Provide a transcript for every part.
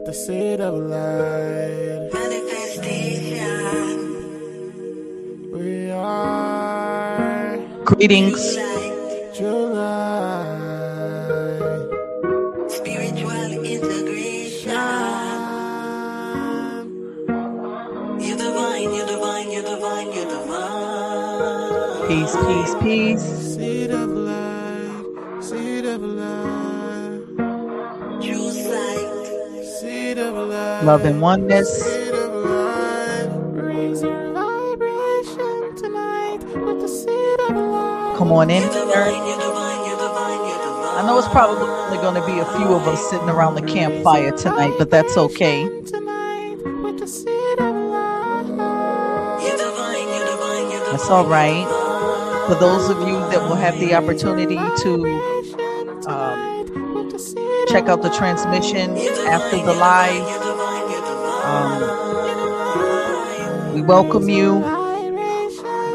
at the seed of light. Manifestation. We are Greetings. July. Spiritual integration. You're divine, you're divine, you're divine, you're divine. Peace, peace, peace. Seed of light, seed of light, True sight. seed of light. Love and oneness. Seed of light. Raise your vibration tonight with the seed of light. Come on in You're here. divine, you're divine, you're divine, you're divine. I know it's probably only going to be a few of us sitting around the campfire tonight, but that's okay. Tonight with the seed of light. You're divine, you're divine, you're divine. That's all right. For those of you that will have the opportunity to check out the transmission after the live, we welcome you.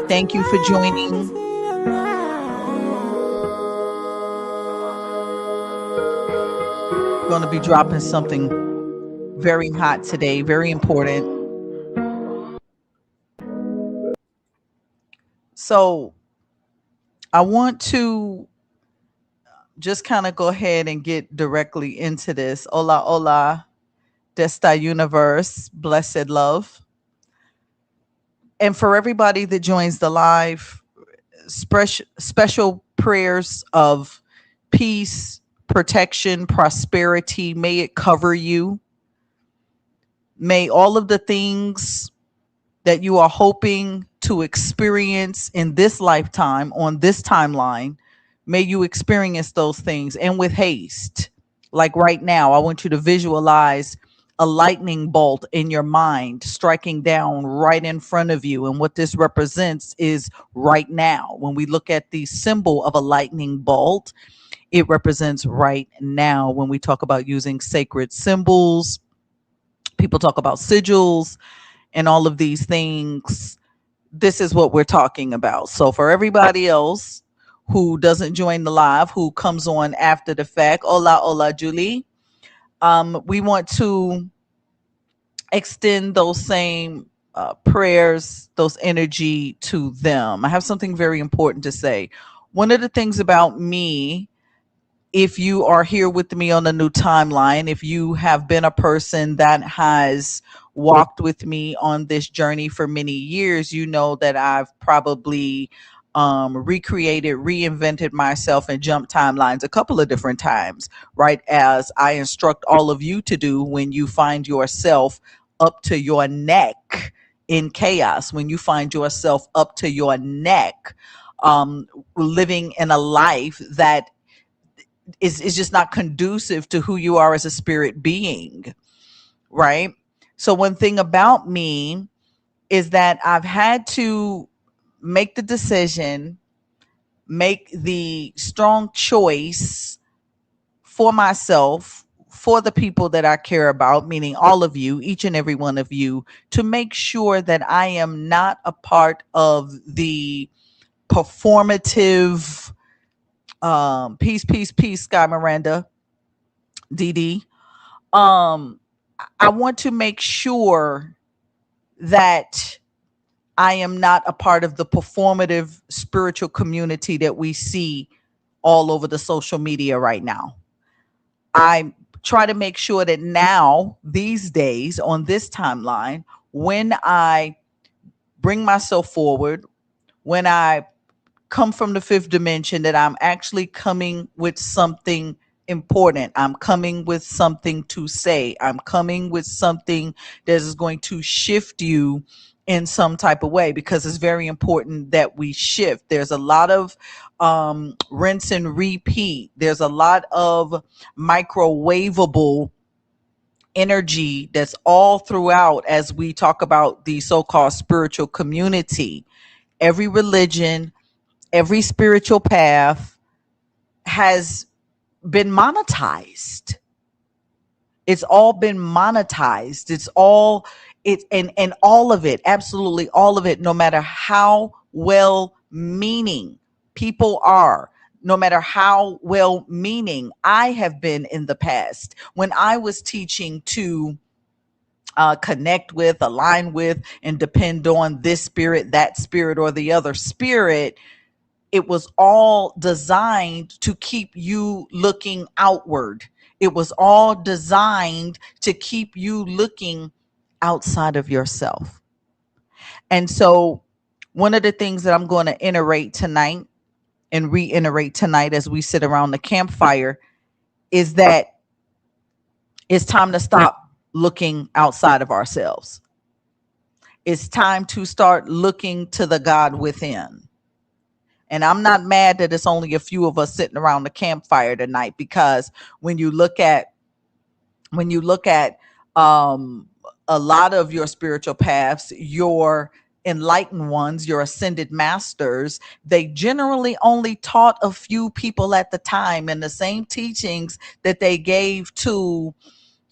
Thank you for joining. We're going to be dropping something very hot today, very important. So I want to just kind of go ahead and get directly into this. Hola, hola, Desta Universe, blessed love. And for everybody that joins the live, special prayers of peace, protection, prosperity. May it cover you. May all of the things that you are hoping to experience in this lifetime, on this timeline, may you experience those things, and with haste. Like right now, I want you to visualize a lightning bolt in your mind striking down right in front of you. And what this represents is right now. When we look at the symbol of a lightning bolt, it represents right now. When we talk about using sacred symbols, people talk about sigils and all of these things. This is what we're talking about. So for everybody else who doesn't join the live, who comes on after the fact, hola, hola, Julie. We want to extend those same prayers, those energy to them. I have something very important to say. One of the things about me, if you are here with me on the new timeline, if you have been a person that has walked with me on this journey for many years, you know that I've probably recreated, reinvented myself and jumped timelines a couple of different times, right? As I instruct all of you to do when you find yourself up to your neck in chaos, when you find yourself up to your neck, living in a life that is just not conducive to who you are as a spirit being, right? So one thing about me is that I've had to make the decision, make the strong choice for myself, for the people that I care about, meaning all of you, each and every one of you, to make sure that I am not a part of the performative peace, Sky Miranda, DD. I want to make sure that I am not a part of the performative spiritual community that we see all over the social media right now. I try to make sure that now, these days, on this timeline, when I bring myself forward, when I come from the fifth dimension, that I'm actually coming with something important. I'm coming with something to say. I'm coming with something that is going to shift you in some type of way, because it's very important that we shift. There's a lot of rinse and repeat. There's a lot of microwavable energy that's all throughout as we talk about the so-called spiritual community. Every religion, every spiritual path has been monetized. It's all been monetized. It's all and all of it, absolutely all of it, no matter how well meaning people are, no matter how well meaning I have been in the past, when I was teaching to connect with, align with, and depend on this spirit, that spirit, or the other spirit, it was all designed to keep you looking outward. It was all designed to keep you looking outside of yourself. And so, one of the things that I'm going to iterate tonight and reiterate tonight as we sit around the campfire is that it's time to stop looking outside of ourselves. It's time to start looking to the God within. And I'm not mad that it's only a few of us sitting around the campfire tonight, because when you look at when you look at um, a lot of your spiritual paths, your enlightened ones, your ascended masters, they generally only taught a few people at the time, and the same teachings that they gave to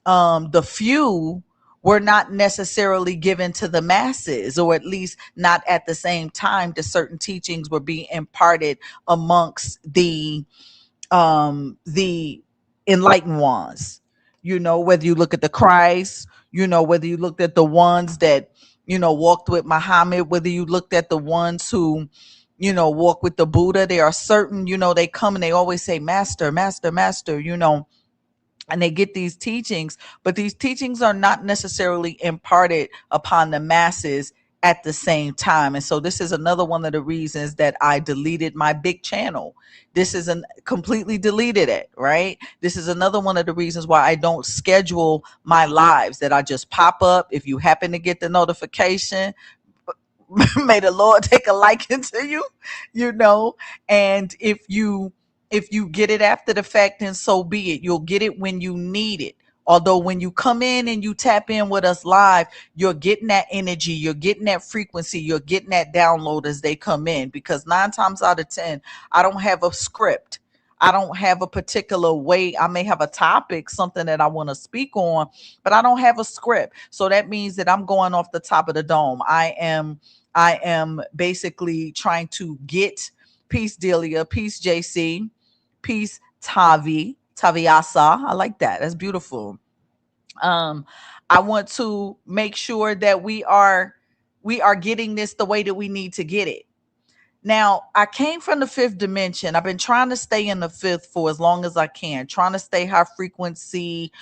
the few were not necessarily given to the masses, or at least not at the same time that certain teachings were being imparted amongst the enlightened ones. You know, whether you look at the Christ, you know, whether you looked at the ones that, you know, walked with Muhammad, whether you looked at the ones who, you know, walk with the Buddha, there are certain, you know, they come and they always say, master, master, master, you know, and they get these teachings, but these teachings are not necessarily imparted upon the masses at the same time. And so this is another one of the reasons that I deleted my big channel. This is completely deleted it, right? This is another one of the reasons why I don't schedule my lives, that I just pop up. If you happen to get the notification, may the Lord take a liking to you, you know. And if you get it after the fact, then so be it. You'll get it when you need it. Although when you come in and you tap in with us live, you're getting that energy, you're getting that frequency, you're getting that download as they come in. Because 9 times out of 10, I don't have a script. I don't have a particular way. I may have a topic, something that I want to speak on, but I don't have a script. So that means that I'm going off the top of the dome. I am basically trying to get peace Delia, peace JC, peace Taviasa. I like that. That's beautiful. Um, I want to make sure that we are getting this the way that we need to get it. Now, I came from the fifth dimension. I've been trying to stay in the fifth for as long as I can, trying to stay high frequency.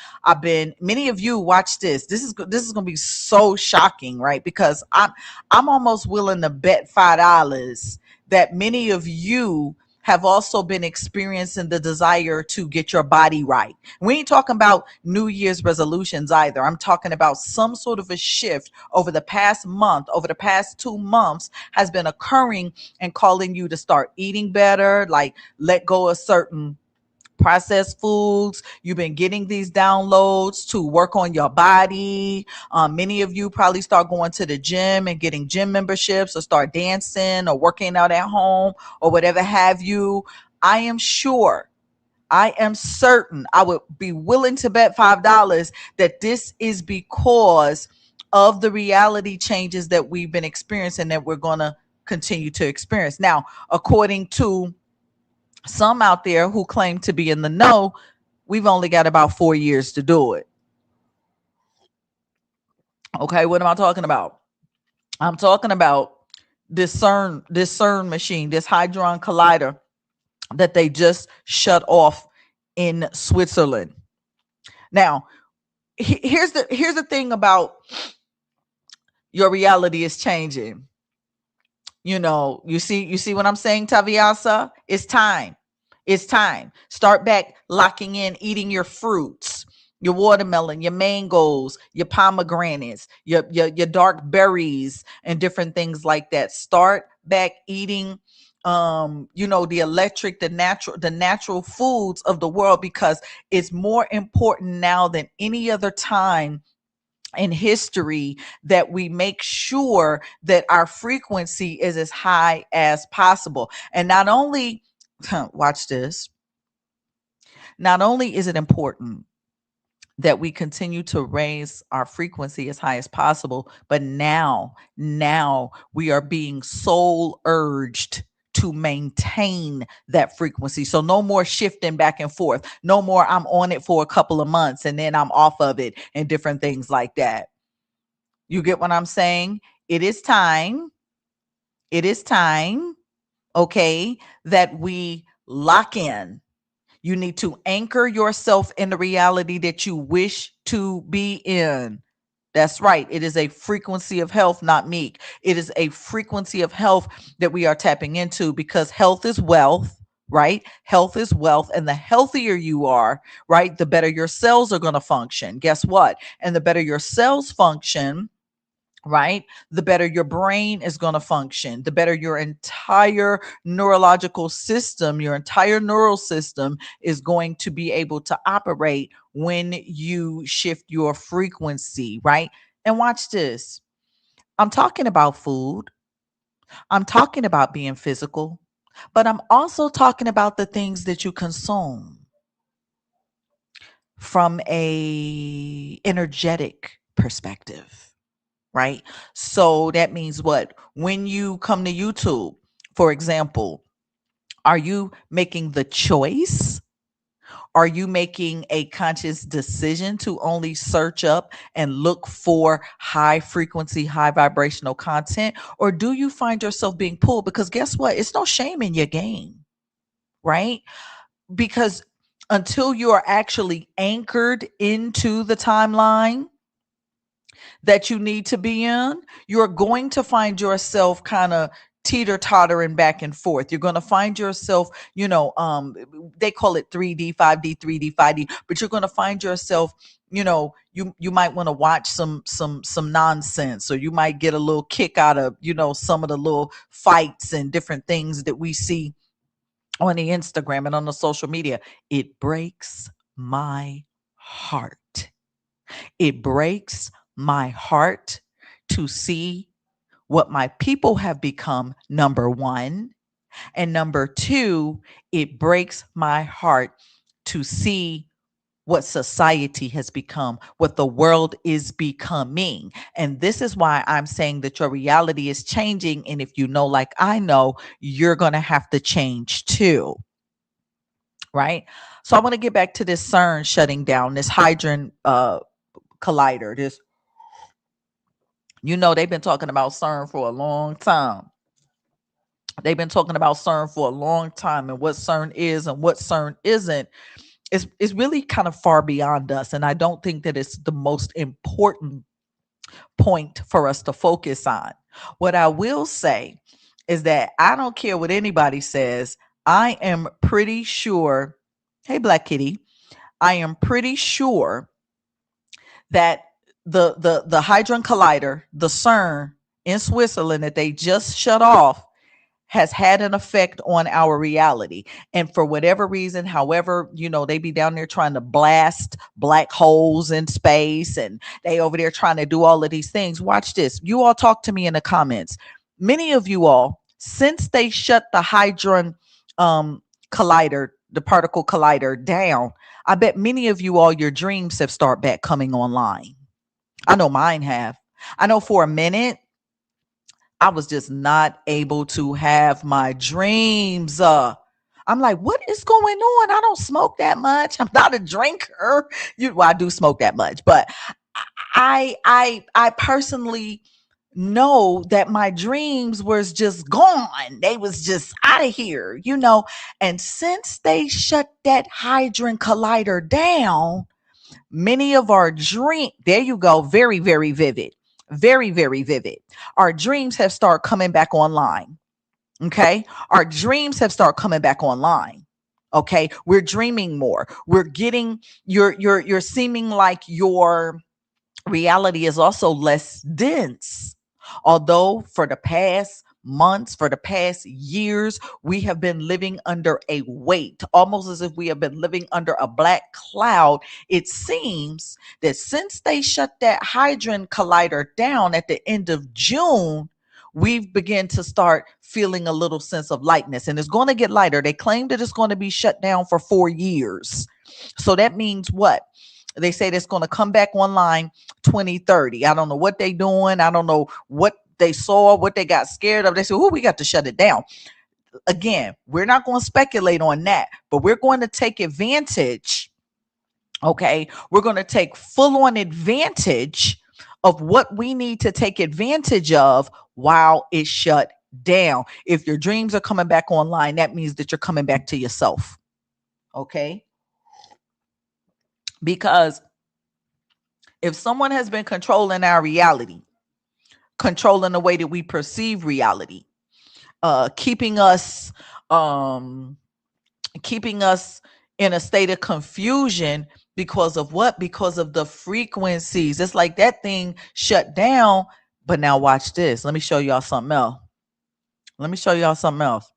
Many of you watch this. This is going to be so shocking, right? Because I'm almost willing to bet $5 that many of you have also been experiencing the desire to get your body right. We ain't talking about New Year's resolutions either. I'm talking about some sort of a shift over the past month, over the past 2 months has been occurring and calling you to start eating better, like let go of certain processed foods. You've been getting these downloads to work on your body. Many of you probably start going to the gym and getting gym memberships, or start dancing or working out at home or whatever have you. I am sure, I am certain, I would be willing to bet $5 that this is because of the reality changes that we've been experiencing, that we're going to continue to experience. Now, according to some out there who claim to be in the know, we've only got about 4 years to do it. Okay, what am I talking about? I'm talking about this CERN machine, this Hadron Collider that they just shut off in Switzerland. Now, here's the thing about your reality is changing. You see what I'm saying, Taviasa? It's time. It's time. Start back locking in, eating your fruits, your watermelon, your mangoes, your pomegranates, your dark berries, and different things like that. Start back eating the natural foods of the world, because it's more important now than any other time in history that we make sure that our frequency is as high as possible. And not only, watch this, not only is it important that we continue to raise our frequency as high as possible, but now we are being soul urged to maintain that frequency. So no more shifting back and forth. No more I'm on it for a couple of months and then I'm off of it and different things like that. You get what I'm saying? It is time. It is time, okay, that we lock in. You need to anchor yourself in the reality that you wish to be in. That's right. It is a frequency of health, not meek. It is a frequency of health that we are tapping into, because health is wealth, right? Health is wealth. And the healthier you are, right, the better your cells are going to function. Guess what? And the better your cells function, right, the better your brain is going to function, the better your entire neurological system, your entire neural system is going to be able to operate when you shift your frequency, right? And watch this. I'm talking about food. I'm talking about being physical, but I'm also talking about the things that you consume from a energetic perspective. Right? So that means what? When you come to YouTube, for example, are you making the choice? Are you making a conscious decision to only search up and look for high frequency, high vibrational content? Or do you find yourself being pulled? Because guess what? It's no shame in your game, right? Because until you are actually anchored into the timeline that you need to be in, you're going to find yourself kind of teeter tottering back and forth. You're going to find yourself, they call it 3D, 5D, 3D, 5D, but you're going to find yourself, you might want to watch some nonsense, or you might get a little kick out of, some of the little fights and different things that we see on the Instagram and on the social media. It breaks my heart. It breaks my heart to see what my people have become, number one. And number two, it breaks my heart to see what society has become, what the world is becoming. And this is why I'm saying that your reality is changing. And if you know, like I know, you're going to have to change too. Right? So I want to get back to this CERN shutting down, this Hadron Collider, this, they've been talking about CERN for a long time. They've been talking about CERN for a long time, and what CERN is and what CERN isn't is really kind of far beyond us. And I don't think that it's the most important point for us to focus on. What I will say is that I don't care what anybody says. I am pretty sure, hey, Black Kitty, I am pretty sure that the Hadron Collider, the CERN in Switzerland that they just shut off, has had an effect on our reality. And for whatever reason, however, they be down there trying to blast black holes in space, and they over there trying to do all of these things. Watch this. You all talk to me in the comments. Many of you all, since they shut the Hadron Collider, the particle collider down, I bet many of you all, your dreams have started back coming online. I know mine have. I know for a minute, I was just not able to have my dreams. I'm like, what is going on? I don't smoke that much. I'm not a drinker. I do smoke that much, but I personally know that my dreams was just gone. They was just out of here, And since they shut that Hadron Collider down, many of our dreams, there you go, very, very vivid. Very, very vivid. Our dreams have started coming back online. Okay. Our dreams have started coming back online. Okay. We're dreaming more. We're getting you're seeming like your reality is also less dense. Although for the past months, for the past years, we have been living under a weight, almost as if we have been living under a black cloud. It seems that since they shut that Hadron Collider down at the end of June, we've begun to start feeling a little sense of lightness, and it's going to get lighter. They claim that it's going to be shut down for 4 years. So that means what? They say that's going to come back online 2030. I don't know what they're doing. I don't know what they saw, what they got scared of. They said, oh, we got to shut it down. again, we're not going to speculate on that, but we're going to take advantage. Okay. We're going to take full on advantage of what we need to take advantage of while it's shut down. If your dreams are coming back online, that means that you're coming back to yourself. Okay. Because if someone has been controlling our reality, controlling the way that we perceive reality, keeping us keeping us in a state of confusion because of what? Because of the frequencies. It's like that thing shut down. But now watch this. Let me show y'all something else. Let me show y'all something else.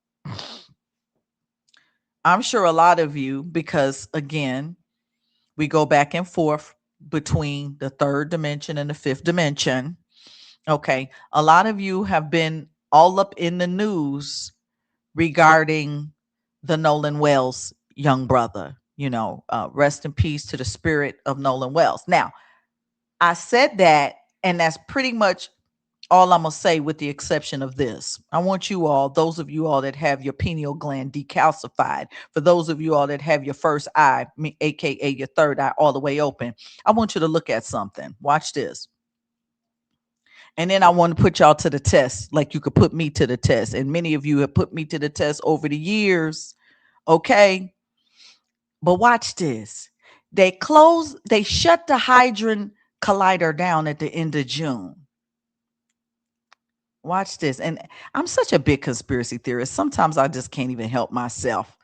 I'm sure a lot of you, because again, we go back and forth between the third dimension and the fifth dimension. Okay. A lot of you have been all up in the news regarding the Nolan Wells young brother. Rest in peace to the spirit of Nolan Wells. Now, I said that, and that's pretty much all I'm going to say, with the exception of this. I want you all, those of you all that have your pineal gland decalcified, for those of you all that have your first eye, aka your third eye, all the way open, I want you to look at something. Watch this. And then I want to put y'all to the test, like you could put me to the test. And many of you have put me to the test over the years. Okay. But watch this. They shut the Hadron Collider down at the end of June. Watch this. And I'm such a big conspiracy theorist. Sometimes I just can't even help myself.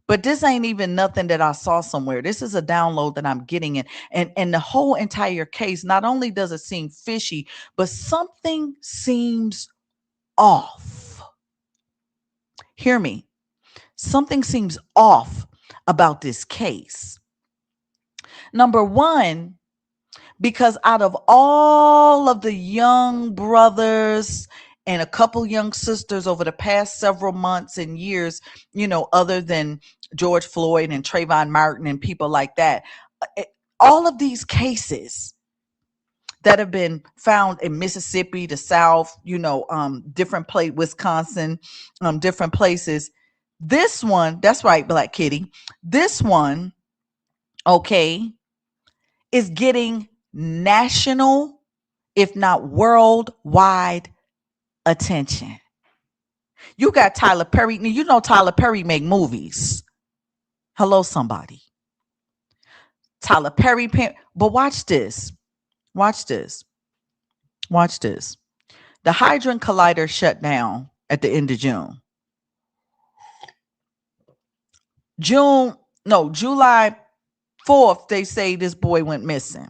But this ain't even nothing that I saw somewhere. This is a download that I'm getting in. And the whole entire case, not only does it seem fishy, but something seems off. Hear me. Something seems off about this case. Number one, because out of all of the young brothers and a couple young sisters over the past several months and years, other than George Floyd and Trayvon Martin and people like that, all of these cases that have been found in Mississippi, the South, different place, Wisconsin, different places. This one, that's right, Black Kitty. This one, okay, is getting national, if not worldwide, attention. You got Tyler Perry. Tyler Perry make movies. Hello, somebody. Tyler Perry. But watch this. Watch this. Watch this. The Hadron Collider shut down at the end of June. July 4th, they say this boy went missing.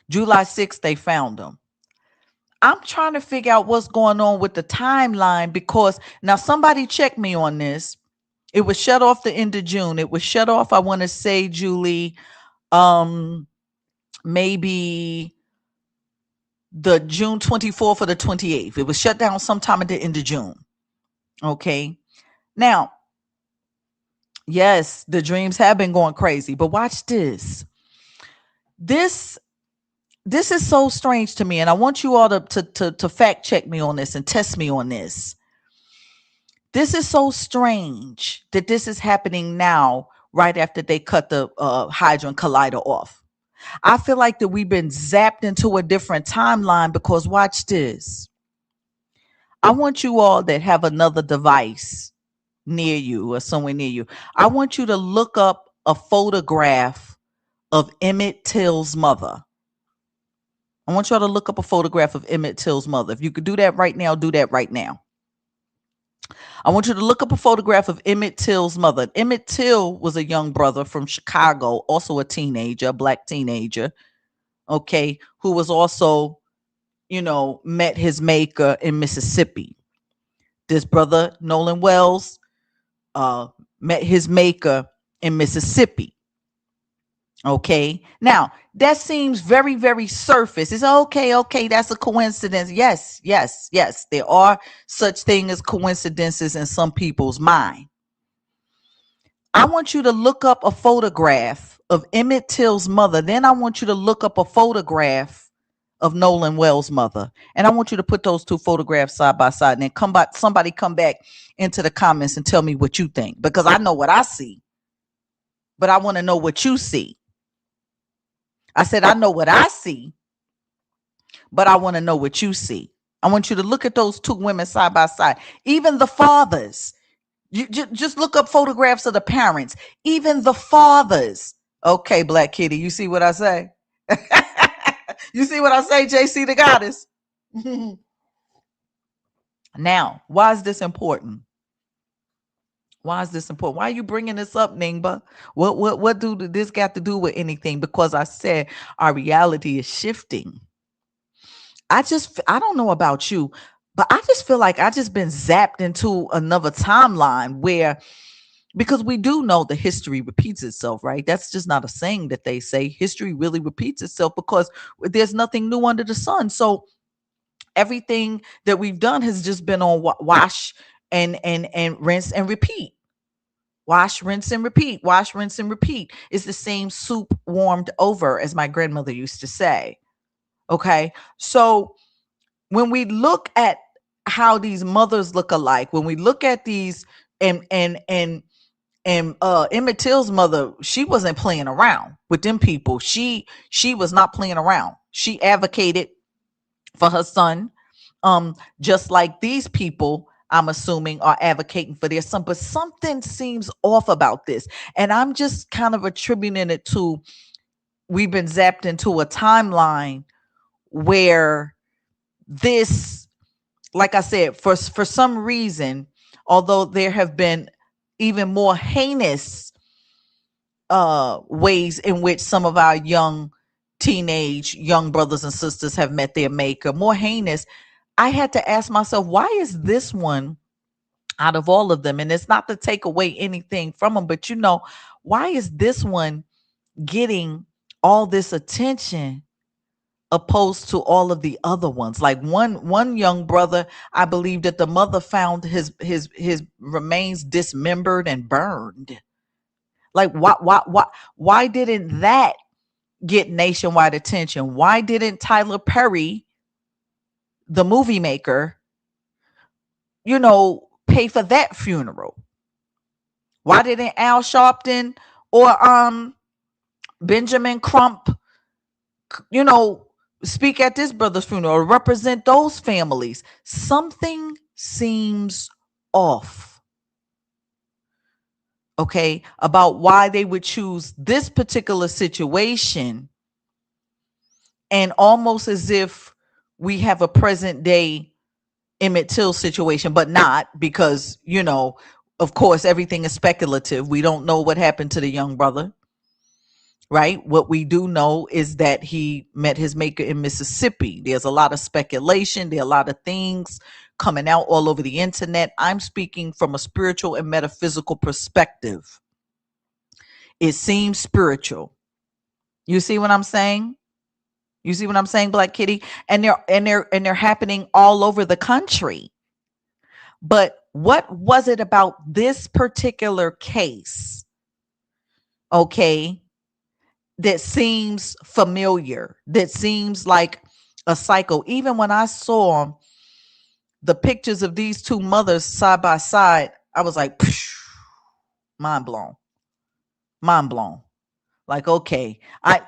July 6th, they found him. I'm trying to figure out what's going on with the timeline, because now somebody check me on this. It was shut off the end of June. It was shut off, I want to say, Julie, maybe the June 24th or the 28th. It was shut down sometime at the end of June. Okay. Now, yes, the dreams have been going crazy, but watch this. This is so strange to me, and I want you all to fact check me on this and test me on this. This is so strange that this is happening now, right after they cut the Hadron Collider off. I feel like that we've been zapped into a different timeline, because watch this. I want you all that have another device near you or somewhere near you, I want you to look up a photograph of Emmett Till's mother. I want y'all to look up a photograph of Emmett Till's mother. If you could do that right now, do that right now. I want you to look up a photograph of Emmett Till's mother. Emmett Till was a young brother from Chicago, also a teenager, a Black teenager, okay, who was also, met his maker in Mississippi. This brother, Nolan Wells, met his maker in Mississippi. Okay. Now, that seems very, very surface. It's okay. That's a coincidence. Yes. There are such things as coincidences in some people's mind. I want you to look up a photograph of Emmett Till's mother. Then I want you to look up a photograph of Nolan Wells' mother. And I want you to put those two photographs side by side and then somebody come back into the comments and tell me what you think, because I know what I see, but I want to know what you see. I said, I know what I see, but I want to know what you see. I want you to look at those two women side by side, even the fathers. You just look up photographs of the parents, even the fathers. Okay, Black Kitty, you see what I say? You see what I say, JC the Goddess? Now, why is this important? Why is this important? Why are you bringing this up, Ningba? What do this got to do with anything? Because I said our reality is shifting. I don't know about you, but I just feel like I just been zapped into another timeline where, because we do know the history repeats itself, right? That's just not a saying that they say. History really repeats itself because there's nothing new under the sun. So everything that we've done has just been on wash and rinse and repeat. Wash, rinse, and repeat. Wash, rinse, and repeat. It's the same soup warmed over, as my grandmother used to say. Okay. So when we look at how these mothers look alike, when we look at these and Emmett Till's mother, she wasn't playing around with them people. She was not playing around. She advocated for her son, just like these people, I'm assuming, are advocating for their son. But something seems off about this, and I'm just kind of attributing it to we've been zapped into a timeline where this, like I said, for some reason, although there have been even more heinous ways in which some of our young brothers and sisters have met their maker, more heinous, I had to ask myself, why is this one out of all of them? And it's not to take away anything from them, but why is this one getting all this attention opposed to all of the other ones? Like one young brother, I believe that the mother found his remains dismembered and burned. Like why didn't that get nationwide attention? Why didn't Tyler Perry, the movie maker, pay for that funeral? Why didn't Al Sharpton or Benjamin Crump, speak at this brother's funeral or represent those families? Something seems off, okay, about why they would choose this particular situation, and almost as if we have a present day Emmett Till situation, but not, because, of course, everything is speculative. We don't know what happened to the young brother. Right? What we do know is that he met his maker in Mississippi. There's a lot of speculation. There are a lot of things coming out all over the internet. I'm speaking from a spiritual and metaphysical perspective. It seems spiritual. You see what I'm saying? You see what I'm saying, Black Kitty? And they're happening all over the country. But what was it about this particular case? Okay, that seems familiar, that seems like a cycle. Even when I saw the pictures of these two mothers side by side, I was like, mind blown. Like, okay,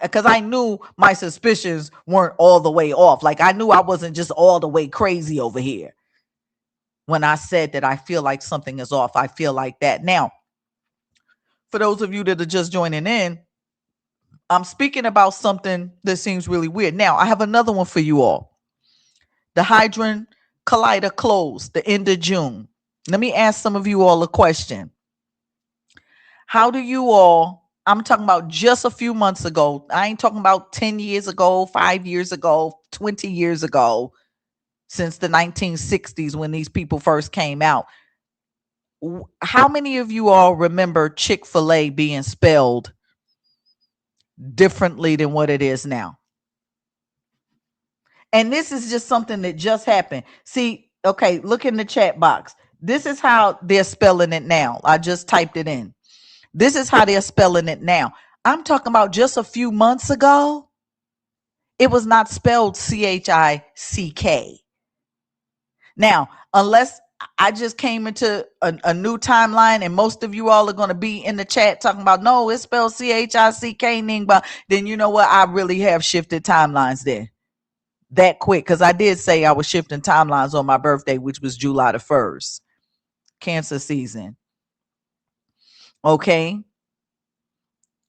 because I knew my suspicions weren't all the way off. Like, I knew I wasn't just all the way crazy over here. When I said that I feel like something is off, I feel like that. Now, for those of you that are just joining in, I'm speaking about something that seems really weird. Now, I have another one for you all. The Hadron Collider closed the end of June. Let me ask some of you all a question. How do you all, I'm talking about just a few months ago. I ain't talking about 10 years ago, 5 years ago, 20 years ago, since the 1960s when these people first came out. How many of you all remember Chick-fil-A being spelled differently than what it is now? And this is just something that just happened. See, okay, look in the chat box. This is how they're spelling it now. I just typed it in. This is how they're spelling it now. I'm talking about just a few months ago. It was not spelled Chick. Now, unless I just came into a new timeline and most of you all are going to be in the chat talking about, no, it's spelled Chick, Ningba, then you know what? I really have shifted timelines there that quick, because I did say I was shifting timelines on my birthday, which was July the 1st, Cancer season. Okay.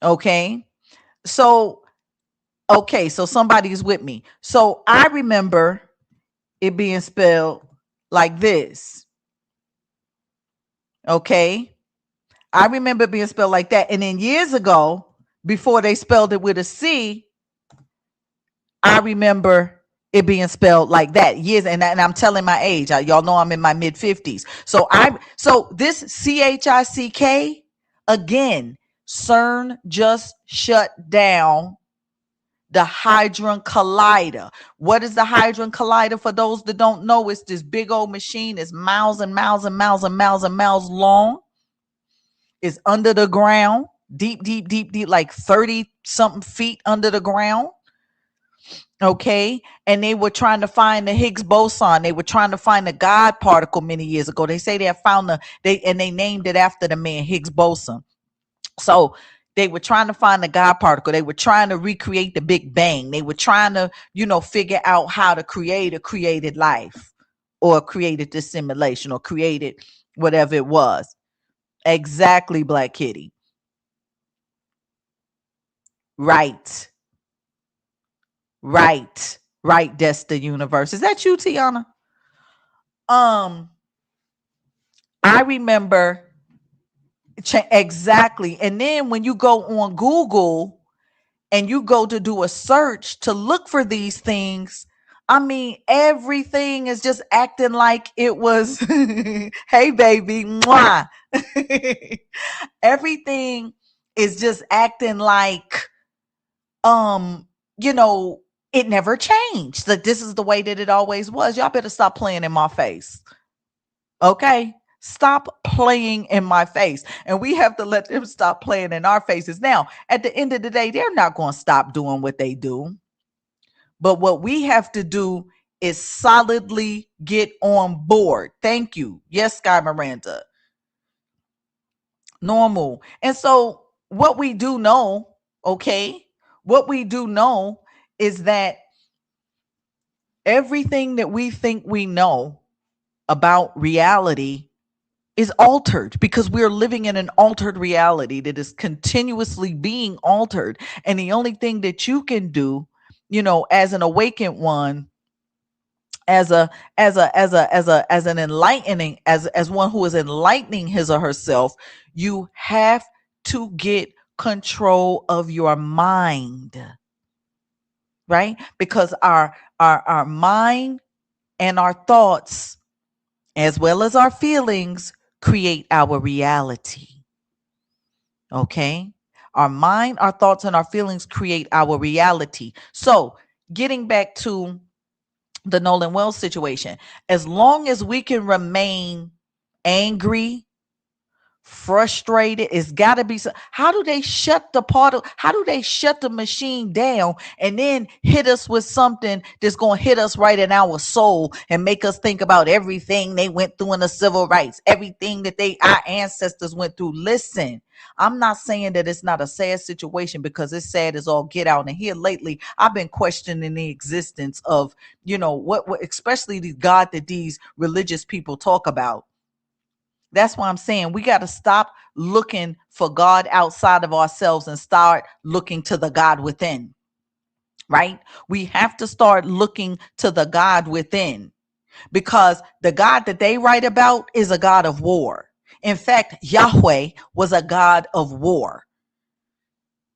Okay. So, okay. So somebody's with me. So I remember it being spelled like this. Okay. I remember it being spelled like that. And then years ago, before they spelled it with a C, I remember it being spelled like that years. And I'm telling my age. Y'all know I'm in my mid 50s. So this CHICK, again, CERN just shut down the Hadron Collider. What is the Hadron Collider? For those that don't know, it's this big old machine. It's miles and miles and miles and miles and miles long. It's under the ground, deep, deep, deep, deep, like 30 something feet under the ground. Okay. And they were trying to find the Higgs boson. They were trying to find the God particle many years ago. They say they have found they named it after the man Higgs boson. So they were trying to find the God particle. They were trying to recreate the Big Bang. They were trying to, figure out how to create a created life, or created this simulation, or created whatever it was. Exactly, Black Kitty. Right. Right, Desta Universe. Is that you, Tiana? I remember exactly. And then when you go on Google and you go to do a search to look for these things, I mean, everything is just acting like it was, hey, baby, mwah. Everything is just acting like, it never changed. That this is the way that it always was. Y'all better stop playing in my face. Okay? Stop playing in my face. And we have to let them stop playing in our faces. Now, at the end of the day, they're not going to stop doing what they do. But what we have to do is solidly get on board. Thank you. Yes, Sky Miranda. Normal. And so what we do know, okay? What we do know is that everything that we think we know about reality is altered, because we're living in an altered reality that is continuously being altered. And the only thing that you can do, as an awakened one, as an enlightening, as one who is enlightening his or herself, you have to get control of your mind. Right? Because our mind and our thoughts, as well as our feelings, create our reality. Okay? Our mind, our thoughts, and our feelings create our reality. So, getting back to the Nolan Wells situation, as long as we can remain angry, frustrated, it's got to be how do they shut the machine down and then hit us with something that's going to hit us right in our soul and make us think about everything they went through in the civil rights, everything that our ancestors went through? Listen, I'm not saying that it's not a sad situation, because it's sad as all get out. And here lately, I've been questioning the existence of, what especially the God that these religious people talk about. That's why I'm saying we got to stop looking for God outside of ourselves and start looking to the God within. Right? We have to start looking to the God within, because the God that they write about is a God of war. In fact, Yahweh was a God of war.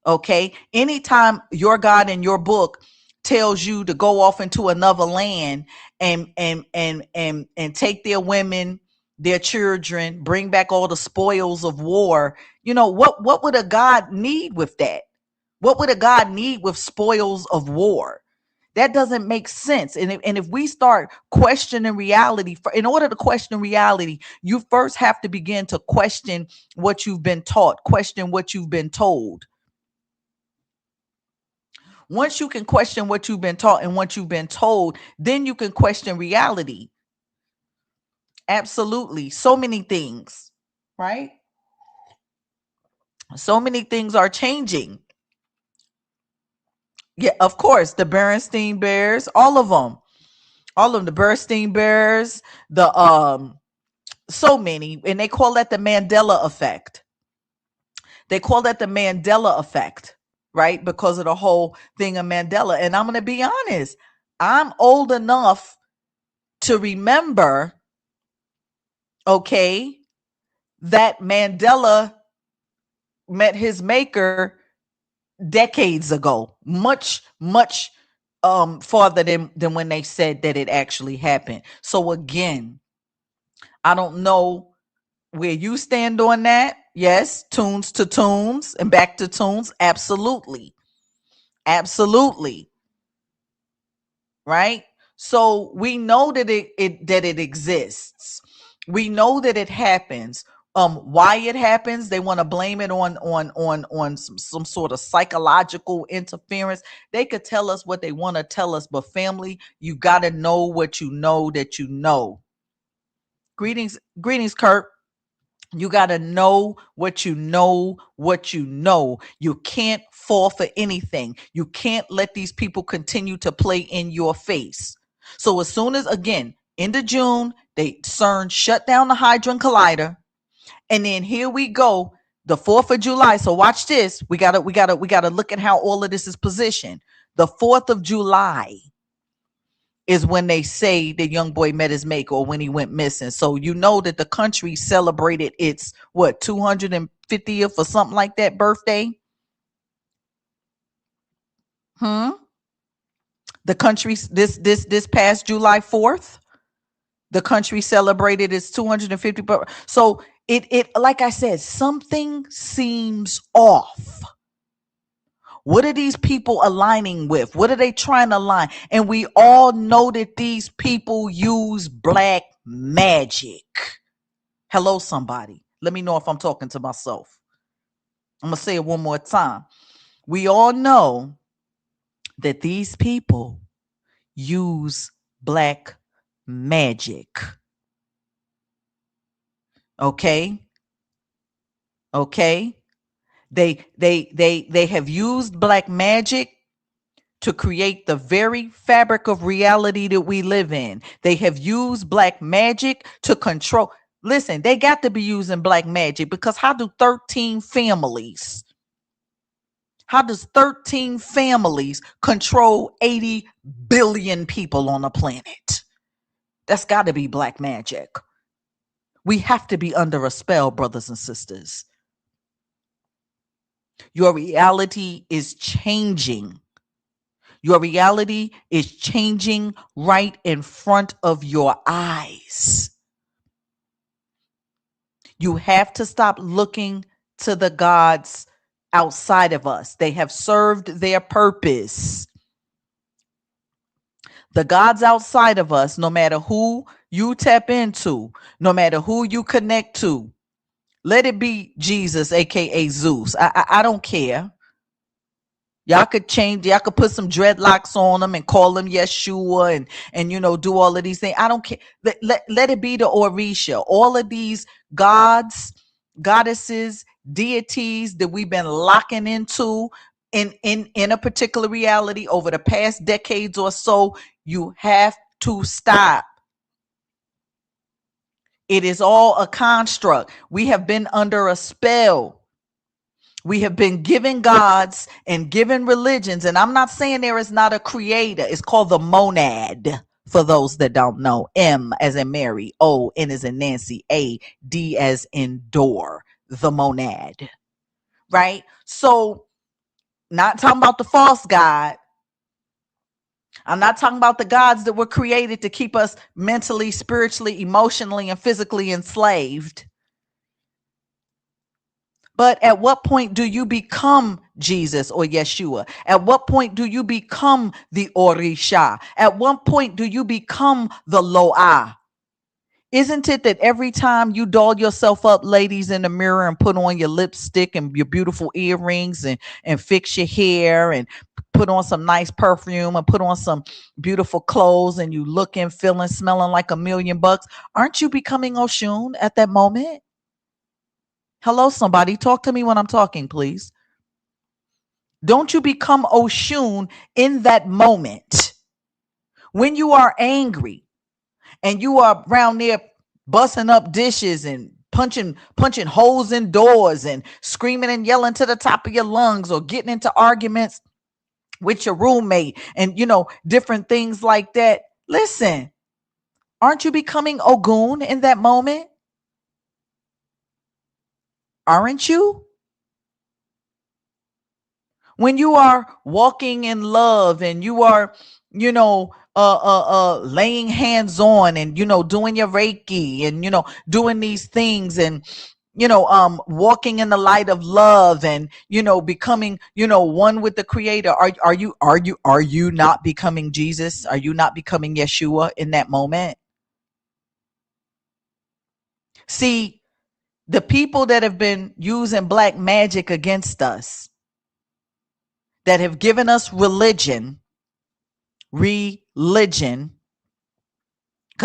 Okay? Anytime your God in your book tells you to go off into another land and take their women, their children, bring back all the spoils of war, what would a God need with that? What would a God need with spoils of war? That doesn't make sense. And if we start questioning reality, in order to question reality, you first have to begin to question what you've been taught, question what you've been told. Once you can question what you've been taught and what you've been told, then you can question reality. Absolutely. So many things, right? So many things are changing. Yeah, of course, the Berenstein Bears, all of them, the Bernstein Bears, the so many, and they call that the Mandela effect. They call that the Mandela effect, right? Because of the whole thing of Mandela. And I'm going to be honest, I'm old enough to remember, okay, that Mandela met his maker decades ago, much farther than when they said that it actually happened. So again, I don't know where you stand on that. Yes, tunes to tunes and back to tunes. Absolutely. Absolutely. Right? So we know that it exists. We know that it happens. Why it happens, they want to blame it on some sort of psychological interference. They could tell us what they want to tell us, but family, you got to know what you know that you know. Greetings, Kurt. You got to know what you know, what you know. You can't fall for anything. You can't let these people continue to play in your face. So as soon as, again, end of June, CERN shut down the Hadron Collider. And then here we go, the 4th of July. So watch this. We gotta look at how all of this is positioned. The 4th of July is when they say the young boy met his maker or when he went missing. So you know that the country celebrated its 250th or something like that birthday. The country this past July 4th, the country celebrated its 250th birthday. So it like I said, something seems off. What are these people aligning with? What are they trying to align? And we all know that these people use black magic. Hello, somebody. Let me know if I'm talking to myself. I'm going to say it one more time. We all know that these people use black magic. Okay? Okay? They have used black magic to create the very fabric of reality that we live in. They have used black magic to control. Listen, they got to be using black magic because how does 13 families control 80 billion people on the planet? That's got to be black magic. We have to be under a spell, brothers and sisters. Your reality is changing. Your reality is changing right in front of your eyes. You have to stop looking to the gods outside of us. They have served their purpose. The gods outside of us, no matter who you tap into, no matter who you connect to, let it be Jesus, aka Zeus. I don't care. Y'all could change, y'all could put some dreadlocks on them and call them Yeshua and do all of these things. I don't care. Let it be the Orisha. All of these gods, goddesses, deities that we've been locking into in a particular reality over the past decades or so, you have to stop. It is all a construct. We have been under a spell. We have been given gods and given religions. And I'm not saying there is not a creator. It's called the monad, for those that don't know. M as in Mary, O, N as in Nancy, A, D as in door, the monad. Right? So, not talking about the false god. I'm not talking about the gods that were created to keep us mentally, spiritually, emotionally, and physically enslaved. But at what point do you become Jesus or Yeshua? At what point do you become the Orisha? At what point do you become the Loa? Isn't it that every time you doll yourself up, ladies, in the mirror and put on your lipstick and your beautiful earrings and fix your hair and put on some nice perfume and put on some beautiful clothes and you looking, feeling, smelling like $1,000,000, aren't you becoming Oshun at that moment? Hello, somebody. Talk to me when I'm talking, please. Don't you become Oshun in that moment? When you are angry and you are around there busting up dishes and punching holes in doors and screaming and yelling to the top of your lungs, or getting into arguments with your roommate and different things like that. Listen, aren't you becoming Ogun in that moment? Aren't you? When you are walking in love and you are, laying hands on and, doing your Reiki and, doing these things and, walking in the light of love and, becoming, one with the Creator. Are you not becoming Jesus? Are you not becoming Yeshua in that moment? See, the people that have been using black magic against us, that have given us religion, because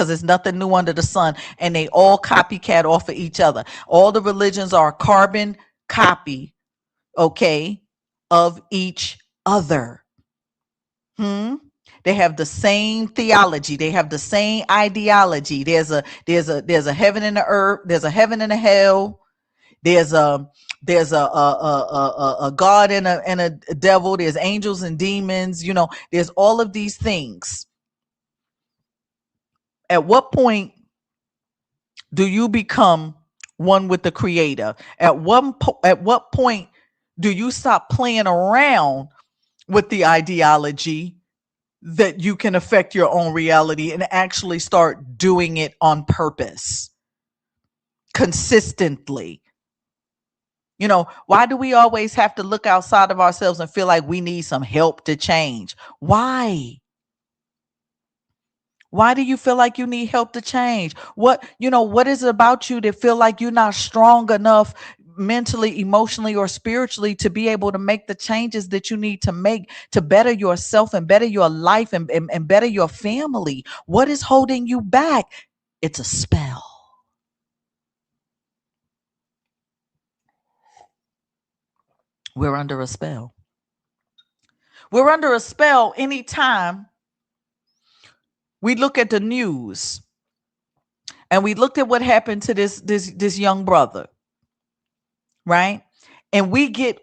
there's nothing new under the sun, and they all copycat off of each other. All the religions are a carbon copy, okay, of each other. They have the same theology. They have the same ideology. There's a heaven and a earth. There's a heaven and a hell. There's a God and a devil. There's angels and demons. There's all of these things. At what point do you become one with the Creator? At what point do you stop playing around with the ideology that you can affect your own reality and actually start doing it on purpose, consistently? Why do we always have to look outside of ourselves and feel like we need some help to change? Why? Why do you feel like you need help to change? What is it about you that feel like you're not strong enough mentally, emotionally, or spiritually to be able to make the changes that you need to make to better yourself and better your life and better your family? What is holding you back? It's a spell. We're under a spell. We're under a spell anytime we look at the news and we looked at what happened to this young brother, right? And we get,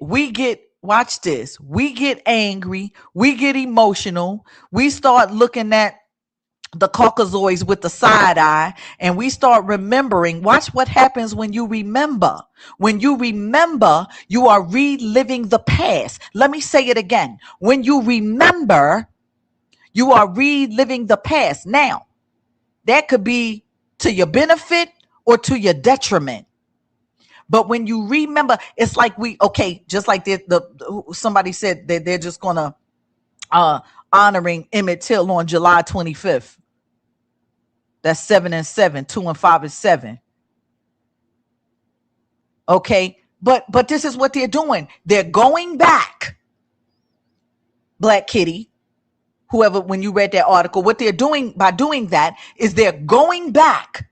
watch this, we get angry, we get emotional, we start looking at the Caucasoids with the side eye, and we start remembering. Watch what happens when you remember. When you remember, you are reliving the past. Let me say it again. When you remember, you are reliving the past. Now, that could be to your benefit or to your detriment. But when you remember, it's like just like somebody said that they're just gonna honoring Emmett Till on July 25th. That's 7 and 7, 2 and 5 and 7. Okay, but this is what they're doing. They're going back. Black Kitty, whoever, when you read that article, what they're doing by doing that is they're going back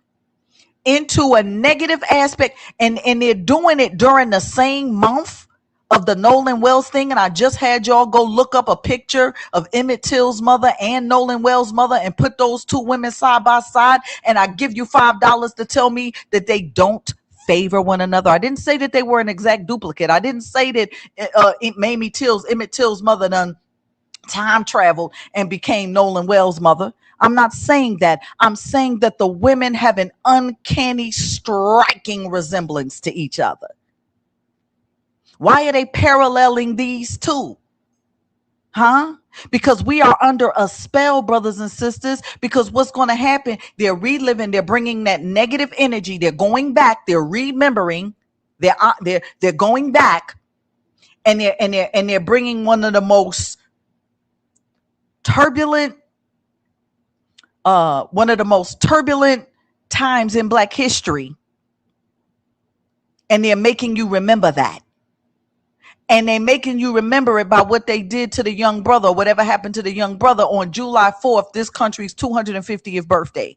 into a negative aspect, and they're doing it during the same month of the Nolan Wells thing. And I just had y'all go look up a picture of Emmett Till's mother and Nolan Wells' mother and put those two women side by side, and I give you $5 to tell me that they don't favor one another. I didn't say that they were an exact duplicate. I didn't say that Emmett Till's mother done time traveled and became Nolan Wells' mother. I'm not saying that. I'm saying that the women have an uncanny, striking resemblance to each other. Why are they paralleling these two? Because we are under a spell, brothers and sisters. Because what's going to happen? They're reliving. They're bringing that negative energy. They're going back. They're remembering. They're going back, and they're bringing one of the most turbulent times in Black history, and they're making you remember that. And they making you remember it by what they did to the young brother, whatever happened to the young brother on July 4th, this country's 250th birthday.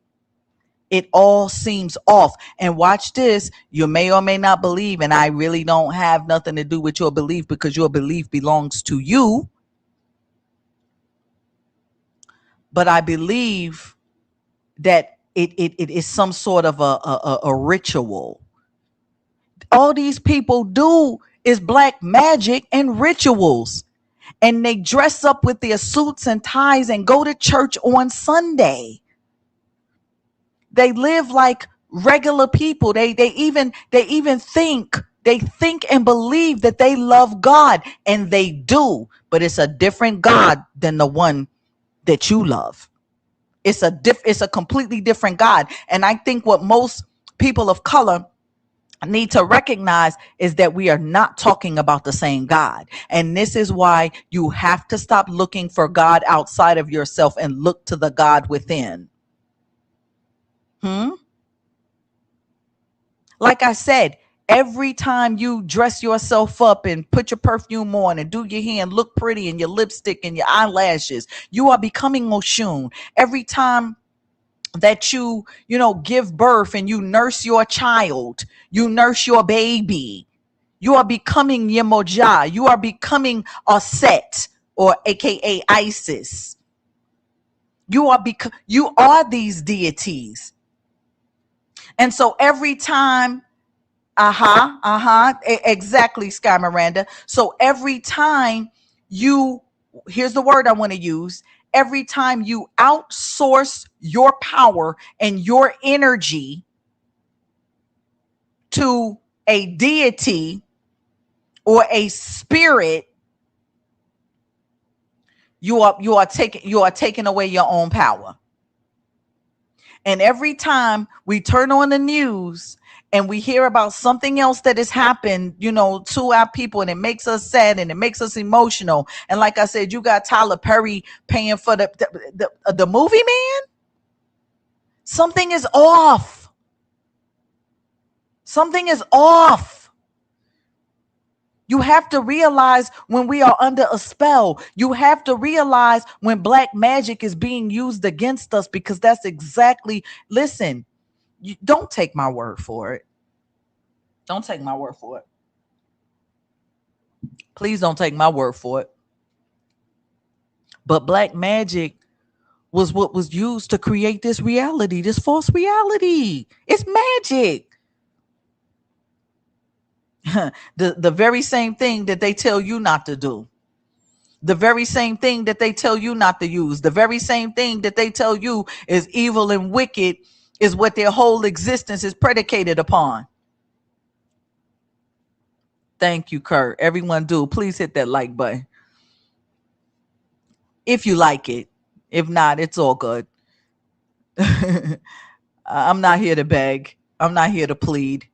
It all seems off. And watch this. You may or may not believe, and I really don't have nothing to do with your belief because your belief belongs to you. But I believe that it is some sort of a ritual. All these people do is black magic and rituals. And they dress up with their suits and ties and go to church on Sunday. They live like regular people. They even think and believe that they love God, and they do, but it's a different God than the one that you love. It's a completely different God. And I think what most people of color need to recognize is that we are not talking about the same God. And this is why you have to stop looking for God outside of yourself and look to the God within. Like I said, every time you dress yourself up and put your perfume on and do your hair and look pretty and your lipstick and your eyelashes, you are becoming Oshun. Every time that you give birth and you nurse your child, you nurse your baby, you are becoming Yemoja. You are becoming Aset, or aka Isis. You are these deities. And so every time, exactly, Sky Miranda. So every time here's the word I want to use, every time you outsource your power and your energy to a deity or a spirit, you are taking away your own power. And every time we turn on the news and we hear about something else that has happened, to our people, and it makes us sad and it makes us emotional. And like I said, you got Tyler Perry paying for the movie, man. Something is off. Something is off. You have to realize when we are under a spell. You have to realize when black magic is being used against us, because that's exactly, listen, don't take my word for it. Don't take my word for it. Please don't take my word for it. But black magic was what was used to create this reality, this false reality. It's magic. The very same thing that they tell you not to do. The very same thing that they tell you not to use. The very same thing that they tell you is evil and wicked is what their whole existence is predicated upon. Thank you, Kurt. Everyone do. Please hit that like button if you like it. If not, it's all good. I'm not here to beg. I'm not here to plead.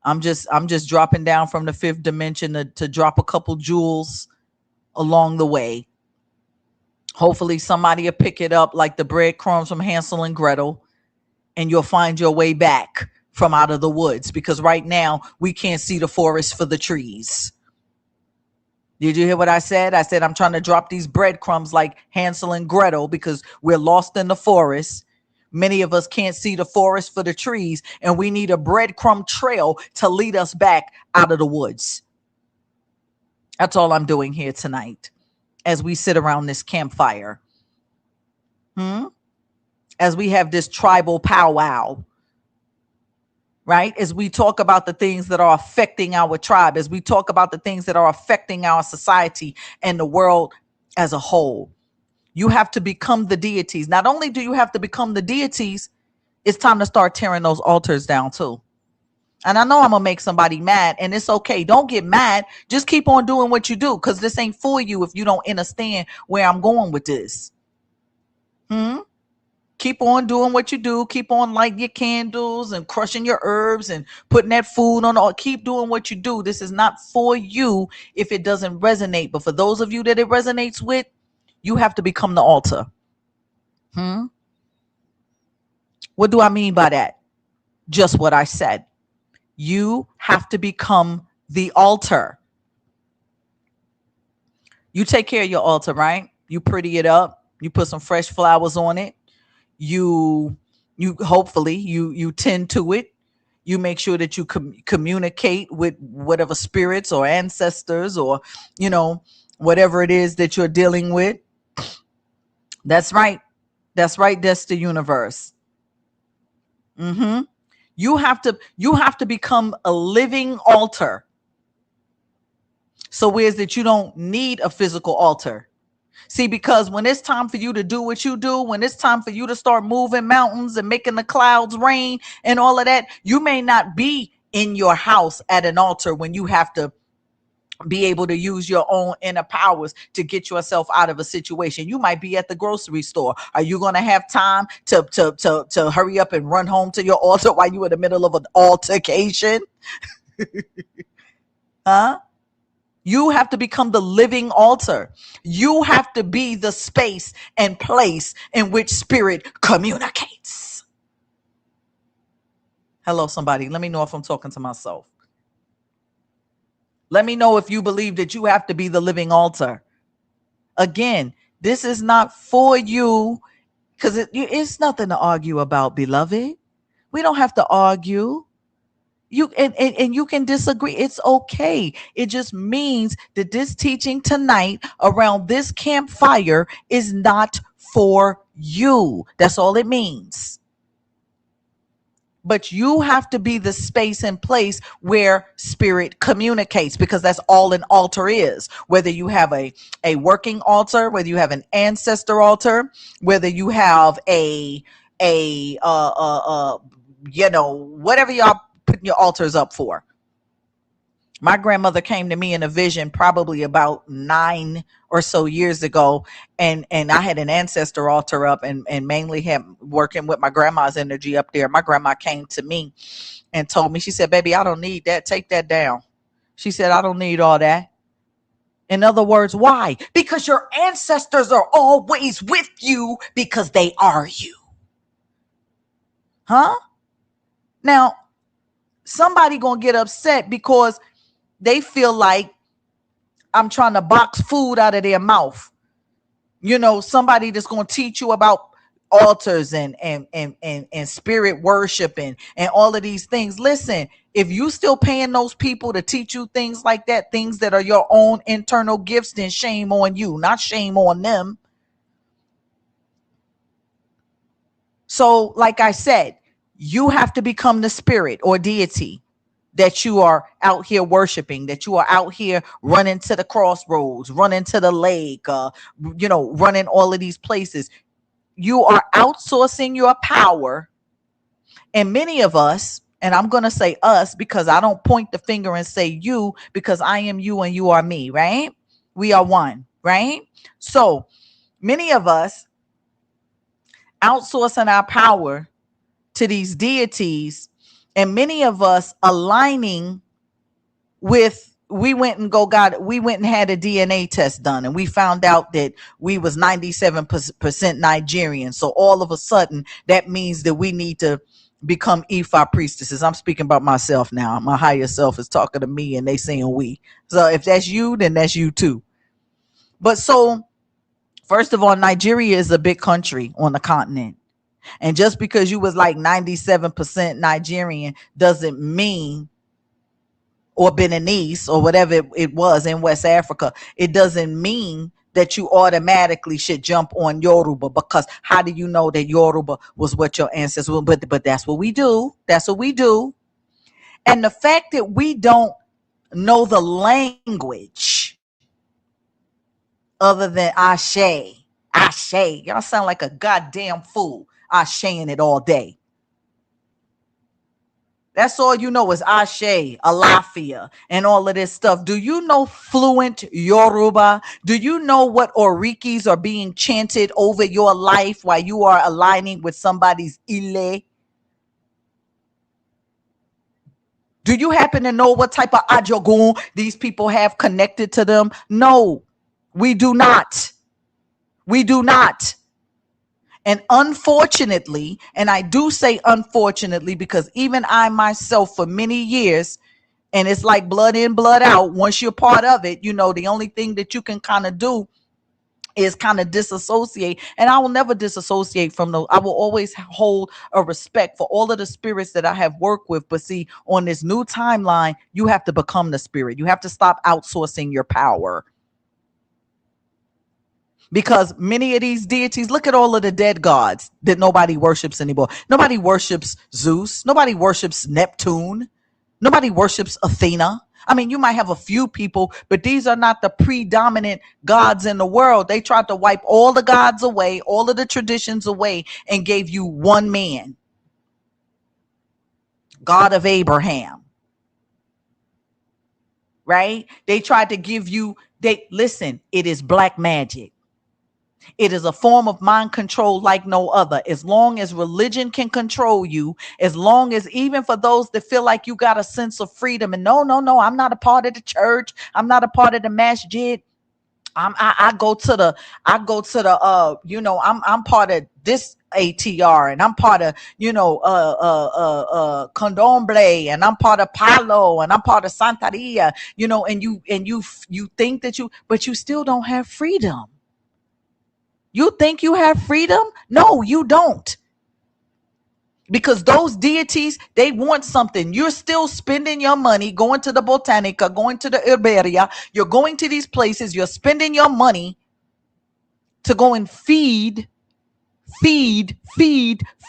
I'm just dropping down from the fifth dimension to drop a couple jewels along the way. Hopefully somebody will pick it up like the breadcrumbs from Hansel and Gretel, and you'll find your way back from out of the woods, because right now we can't see the forest for the trees. Did you hear what I said? I said I'm trying to drop these breadcrumbs like Hansel and Gretel because we're lost in the forest. Many of us can't see the forest for the trees, and we need a breadcrumb trail to lead us back out of the woods. That's all I'm doing here tonight as we sit around this campfire. As we have this tribal powwow, right? As we talk about the things that are affecting our tribe, as we talk about the things that are affecting our society and the world as a whole. You have to become the deities. Not only do you have to become the deities, it's time to start tearing those altars down too. And I know I'm going to make somebody mad, and it's okay. Don't get mad. Just keep on doing what you do, because this ain't for you if you don't understand where I'm going with this. Keep on doing what you do. Keep on lighting your candles and crushing your herbs and putting that food on. Keep doing what you do. This is not for you if it doesn't resonate. But for those of you that it resonates with, you have to become the altar. What do I mean by that? Just what I said. You have to become the altar. You take care of your altar, right? You pretty it up. You put some fresh flowers on it. You hopefully you tend to it. You make sure that you communicate with whatever spirits or ancestors or you know whatever it is that you're dealing with. That's right. That's right. That's the universe. Mm-hmm. You have to become a living altar. So where's that you don't need a physical altar. See, because when it's time for you to do what you do, when it's time for you to start moving mountains and making the clouds rain and all of that, you may not be in your house at an altar when you have to be able to use your own inner powers to get yourself out of a situation. You might be at the grocery store. Are you going to have time to hurry up and run home to your altar while you're in the middle of an altercation? Huh? You have to become the living altar. You have to be the space and place in which spirit communicates. Hello, somebody. Let me know if I'm talking to myself. Let me know if you believe that you have to be the living altar. Again, this is not for you because it's nothing to argue about, beloved. We don't have to argue. You and you can disagree. It's okay. It just means that this teaching tonight around this campfire is not for you. That's all it means. But you have to be the space and place where spirit communicates, because that's all an altar is. Whether you have a working altar, whether you have an ancestor altar, whether you have a whatever y'all putting your altars up for. My grandmother came to me in a vision probably about 9 or so years ago, and I had an ancestor altar up and mainly had working with my grandma's energy up there. My grandma came to me and told me, she said, baby, I don't need that. Take that down. She said, I don't need all that. In other words, why? Because your ancestors are always with you because they are you. Huh? Now, somebody gonna get upset because they feel like I'm trying to box food out of their mouth. You know, somebody that's gonna teach you about altars and spirit worship and all of these things. Listen, if you still paying those people to teach you things like that, things that are your own internal gifts, then shame on you, not shame on them. So, like I said, you have to become the spirit or deity that you are out here worshiping, that you are out here running to the crossroads, running to the lake, running all of these places. You are outsourcing your power. And many of us, and I'm going to say us because I don't point the finger and say you, because I am you and you are me, right? We are one, right? So many of us outsourcing our power to these deities, and many of us aligning with, we went and had a DNA test done and we found out that we was 97% Nigerian. So all of a sudden that means that we need to become Ifa priestesses. I'm speaking about myself now. My higher self is talking to me and they saying we. So if that's you, then that's you too. But so first of all, Nigeria is a big country on the continent. And just because you was like 97% Nigerian doesn't mean, or Beninese or whatever it was in West Africa, it doesn't mean that you automatically should jump on Yoruba, because how do you know that Yoruba was what your ancestors were? But that's what we do. That's what we do. And the fact that we don't know the language other than Ashe. Y'all sound like a goddamn fool. Asheing it all day. That's all you know is Ashe, Alafia, and all of this stuff. Do you know fluent Yoruba? Do you know what orikis are being chanted over your life while you are aligning with somebody's ile? Do you happen to know what type of ajogun these people have connected to them? No, we do not. We do not. And unfortunately, and I do say unfortunately, because even I myself for many years And it's like blood in, blood out. Once you're part of it, the only thing that you can kind of do is kind of disassociate. And I will never disassociate from those. I will always hold a respect for all of the spirits that I have worked with. But see, on this new timeline, you have to become the spirit. You have to stop outsourcing your power. Because many of these deities, look at all of the dead gods that nobody worships anymore. Nobody worships Zeus. Nobody worships Neptune. Nobody worships Athena. I mean, you might have a few people, but these are not the predominant gods in the world. They tried to wipe all the gods away, all of the traditions away, and gave you one man, God of Abraham. Right? They tried to give you, listen, it is black magic. It is a form of mind control like no other. As long as religion can control you, as long as, even for those that feel like you got a sense of freedom, and no, I'm not a part of the church. I'm not a part of the masjid. I go to the I'm part of this ATR, and I'm part of Condomble, and I'm part of Palo, and I'm part of Santeria, and you think that but you still don't have freedom. You think you have freedom? No, you don't. Because those deities, they want something. You're still spending your money going to the Botanica, going to the Herbaria. You're going to these places. You're spending your money to go and feed these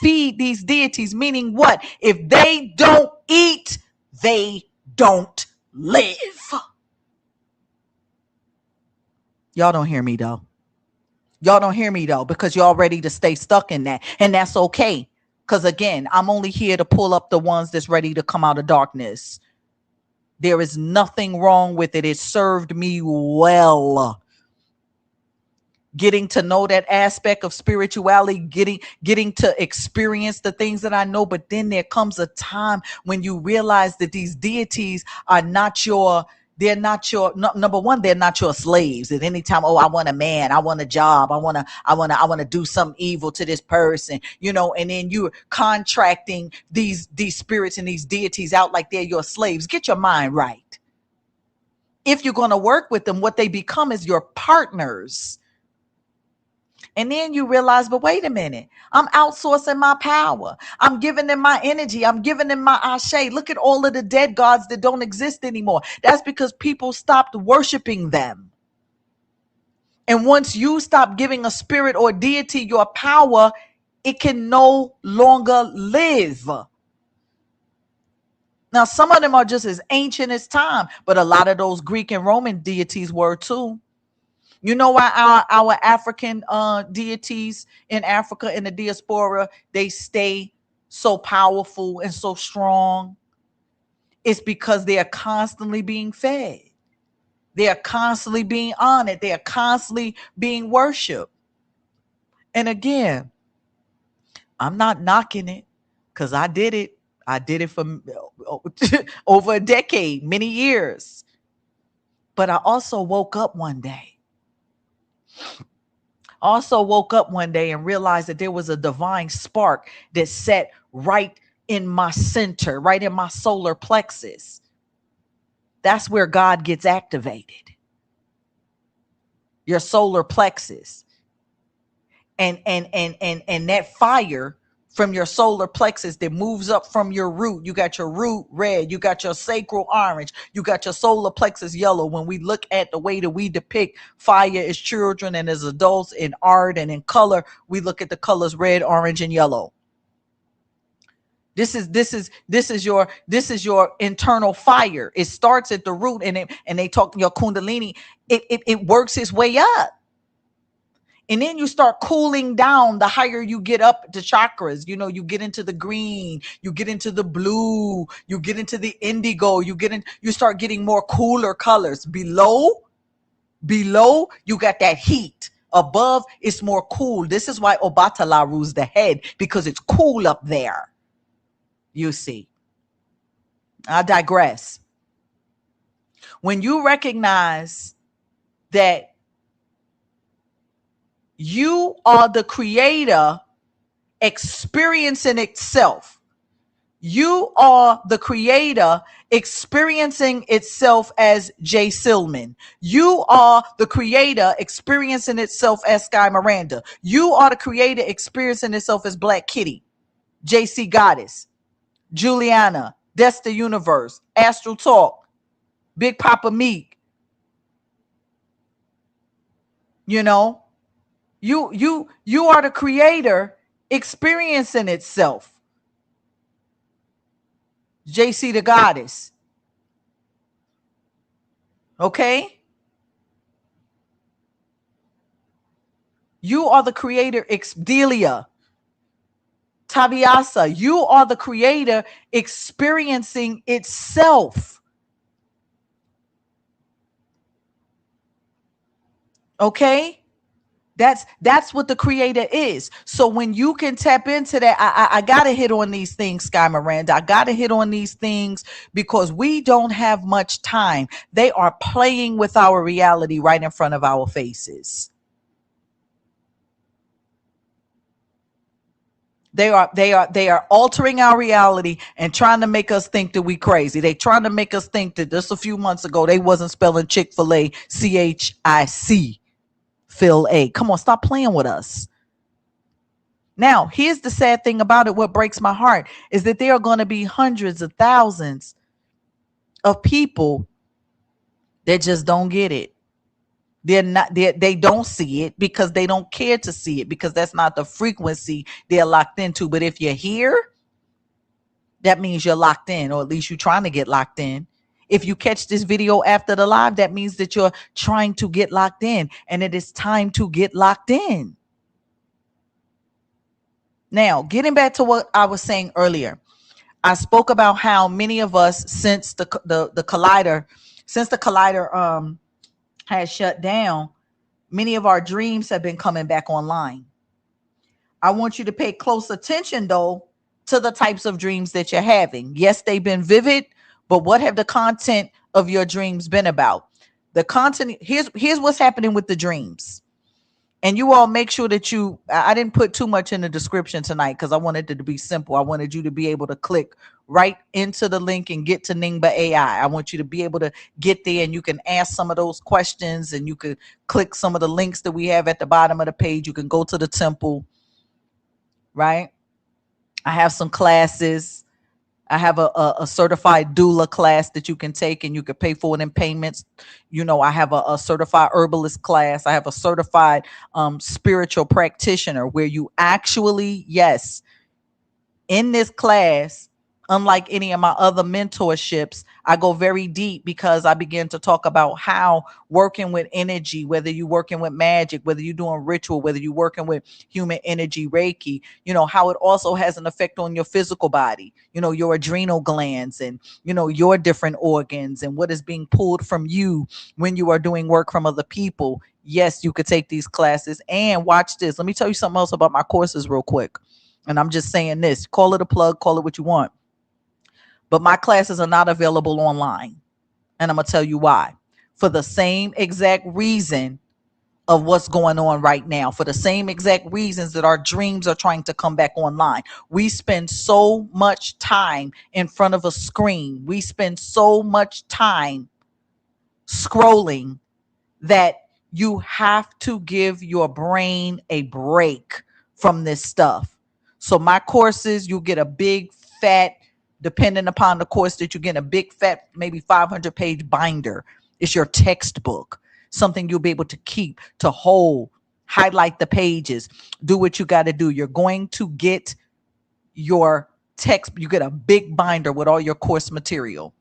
deities. Meaning what? If they don't eat, they don't live. Y'all don't hear me though. Y'all don't hear me though, because y'all ready to stay stuck in that. And that's okay. Because again, I'm only here to pull up the ones that's ready to come out of darkness. There is nothing wrong with it. It served me well. Getting to know that aspect of spirituality, getting to experience the things that I know. But then there comes a time when you realize that these deities are not your, number one, they're not your slaves. At any time, I want a man, I want a job, I want to do some evil to this person, and then you're contracting these spirits and these deities out like they're your slaves. Get your mind right. If you're going to work with them, what they become is your partners. And then you realize, but wait a minute, I'm outsourcing my power. I'm giving them my energy. I'm giving them my ashe. Look at all of the dead gods that don't exist anymore. That's because people stopped worshiping them. And once you stop giving a spirit or deity your power, it can no longer live. Now, some of them are just as ancient as time, but a lot of those Greek and Roman deities were too. You know why our African deities in Africa, in the diaspora, they stay so powerful and so strong? It's because they are constantly being fed. They are constantly being honored. They are constantly being worshiped. And again, I'm not knocking it, because I did it. I did it for over a decade, many years. But I also woke up one day. And realized that there was a divine spark that set right in my center, right in my solar plexus. That's where God gets activated. Your solar plexus. And that fire from your solar plexus that moves up from your root. You got your root red. You got your sacral orange. You got your solar plexus yellow. When we look at the way that we depict fire as children and as adults in art and in color, we look at the colors red, orange, and yellow. This is your internal fire. It starts at the root, and they talk your kundalini. It works its way up. And then you start cooling down the higher you get up the chakras. You get into the green, you get into the blue, you get into the indigo, you start getting more cooler colors. Below, you got that heat. Above, it's more cool. This is why Obatala rules the head, because it's cool up there. You see. I digress. When you recognize that you are the creator experiencing itself, You are the creator experiencing itself as Jay Silman. You are the creator experiencing itself as Sky Miranda. You are the creator experiencing itself as Black Kitty, JC Goddess, Juliana, Desta Universe, Astral Talk, Big Papa Meek. You know, you are the creator experiencing itself. JC the Goddess. Okay? You are the creator, Delia, Tabiasa. You are the creator experiencing itself. Okay? That's what the creator is. So when you can tap into that, I gotta hit on these things, Sky Miranda. I gotta hit on these things because we don't have much time. They are playing with our reality right in front of our faces. They are altering our reality and trying to make us think that we crazy. They trying to make us think that just a few months ago they wasn't spelling Chick-fil-A CHIC. Phil A. Come on, stop playing with us. Now, here's the sad thing about it. What breaks my heart is that there are going to be hundreds of thousands of people that just don't get it. They don't see it because they don't care to see it, because that's not the frequency they're locked into. But if you're here, that means you're locked in, or at least you're trying to get locked in. If you catch this video after the live, that means that you're trying to get locked in, and it is time to get locked in. Now, getting back to what I was saying earlier, I spoke about how many of us, since the collider, has shut down, many of our dreams have been coming back online. I want you to pay close attention, though, to the types of dreams that you're having. Yes, they've been vivid, but what have the content of your dreams been about? The content, here's what's happening with the dreams. And you all make sure that I didn't put too much in the description tonight because I wanted it to be simple. I wanted you to be able to click right into the link and get to Ningba AI. I want you to be able to get there, and you can ask some of those questions, and you could click some of the links that we have at the bottom of the page. You can go to the temple, right? I have some classes. I have a certified doula class that you can take, and you can pay for it in payments. You know, I have a certified herbalist class. I have a certified spiritual practitioner where you actually, yes, in this class, unlike any of my other mentorships, I go very deep because I begin to talk about how working with energy, whether you're working with magic, whether you're doing ritual, whether you're working with human energy, Reiki, you know, how it also has an effect on your physical body, you know, your adrenal glands and, you know, your different organs and what is being pulled from you when you are doing work from other people. Yes, you could take these classes. And watch this. Let me tell you something else about my courses real quick. And I'm just saying this, call it a plug, call it what you want. But my classes are not available online. And I'm going to tell you why. For the same exact reason of what's going on right now. For the same exact reasons that our dreams are trying to come back online. We spend so much time in front of a screen. We spend so much time scrolling that you have to give your brain a break from this stuff. So my courses, you get a big fat, depending upon the course that you get, a big fat, maybe 500-page binder. It's your textbook, something you'll be able to keep, to hold, highlight the pages, do what you got to do. You're going to get your text. You get a big binder with all your course material.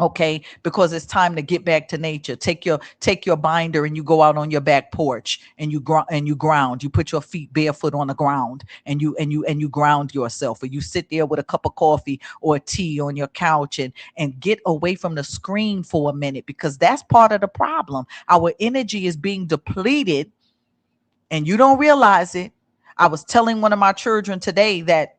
Okay, because it's time to get back to nature. Take your binder and you go out on your back porch and you ground. You put your feet barefoot on the ground and you ground yourself. Or you sit there with a cup of coffee or tea on your couch and get away from the screen for a minute, because that's part of the problem. Our energy is being depleted and you don't realize it. I was telling one of my children today that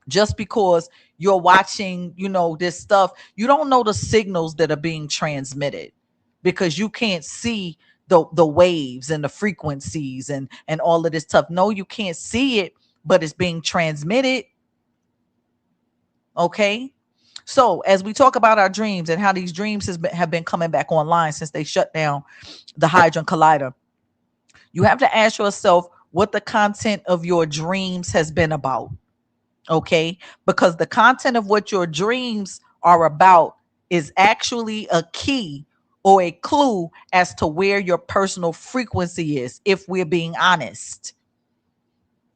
just because you're watching, you know, this stuff, you don't know the signals that are being transmitted, because you can't see the waves and the frequencies and all of this stuff. No, you can't see it, but it's being transmitted. Okay. So as we talk about our dreams and how these dreams have been coming back online since they shut down the Hadron Collider, you have to ask yourself what the content of your dreams has been about. Okay. Because the content of what your dreams are about is actually a key or a clue as to where your personal frequency is, if we're being honest.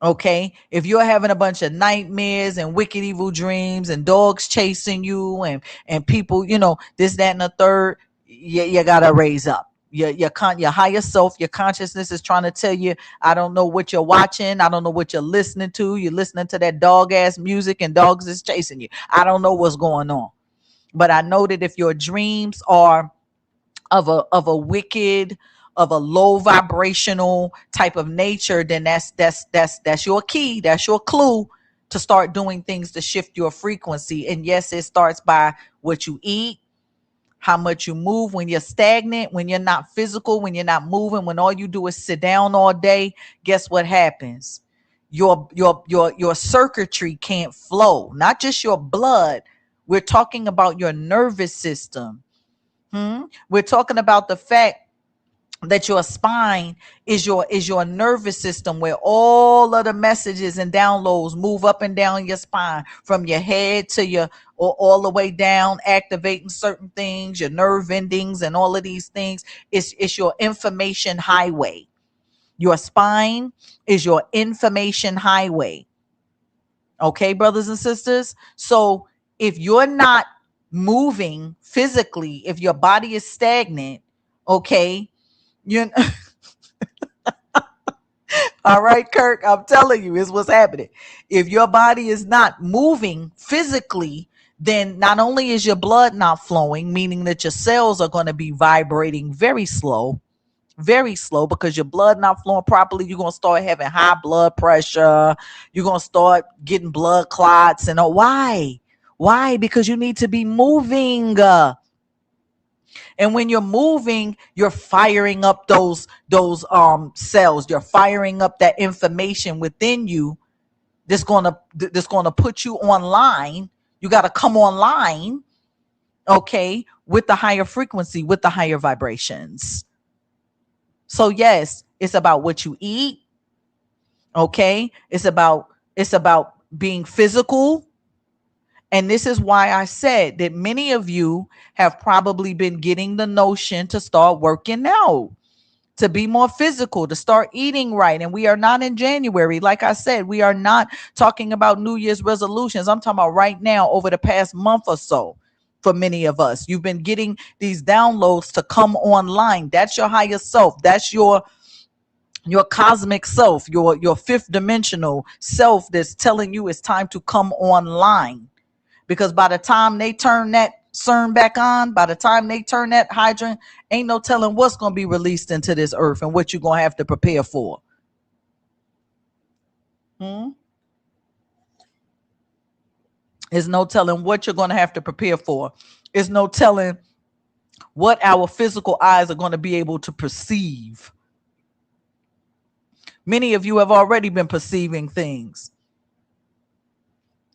Okay. If you're having a bunch of nightmares and wicked evil dreams and dogs chasing you and people, this, that, and the third, you gotta raise up. Your higher self, your consciousness is trying to tell you, I don't know what you're watching. I don't know what you're listening to. You're listening to that dog ass music and dogs is chasing you. I don't know what's going on. But I know that if your dreams are of a wicked, of a low vibrational type of nature, then that's your key, that's your clue to start doing things to shift your frequency. And yes, it starts by what you eat, how much you move. When you're stagnant, when you're not physical, when you're not moving, when all you do is sit down all day, guess what happens? Your circuitry can't flow, not just your blood. We're talking about your nervous system. We're talking about the fact that your spine is your nervous system, where all of the messages and downloads move up and down your spine, from your head to your, or all the way down, activating certain things, your nerve endings and all of these things. It's your information highway. Your spine is your information highway. Okay, brothers and sisters. So if you're not moving physically, if your body is stagnant, okay, you all right, Kirk, I'm telling you, is what's happening. If your body is not moving physically, then not only is your blood not flowing, meaning that your cells are going to be vibrating very slow, because your blood not flowing properly. You're going to start having high blood pressure. You're going to start getting blood clots. And why? Because you need to be moving. And when you're moving, you're firing up those cells. You're firing up that information within you that's gonna put you online. You got to come online, okay, with the higher frequency, with the higher vibrations. So yes, it's about what you eat. Okay, it's about being physical. And this is why I said that many of you have probably been getting the notion to start working out, to be more physical, to start eating right. And we are not in January. Like I said, we are not talking about New Year's resolutions. I'm talking about right now, over the past month or so. For many of us, you've been getting these downloads to come online. That's your higher self. That's your cosmic self, your fifth dimensional self that's telling you it's time to come online. Because by the time they turn that CERN back on, by the time they turn that hydrant, ain't no telling what's going to be released into this earth and what you're going to have to prepare for. There's no telling what you're going to have to prepare for. There's no telling what our physical eyes are going to be able to perceive. Many of you have already been perceiving things.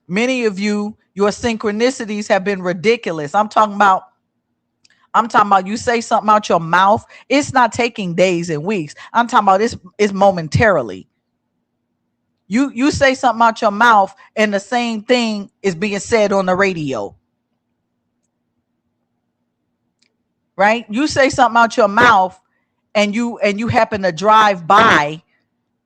Many of you, your synchronicities have been ridiculous. I'm talking about you say something out your mouth. It's not taking days and weeks. I'm talking about it's momentarily. You say something out your mouth and the same thing is being said on the radio. Right? You say something out your mouth and you happen to drive by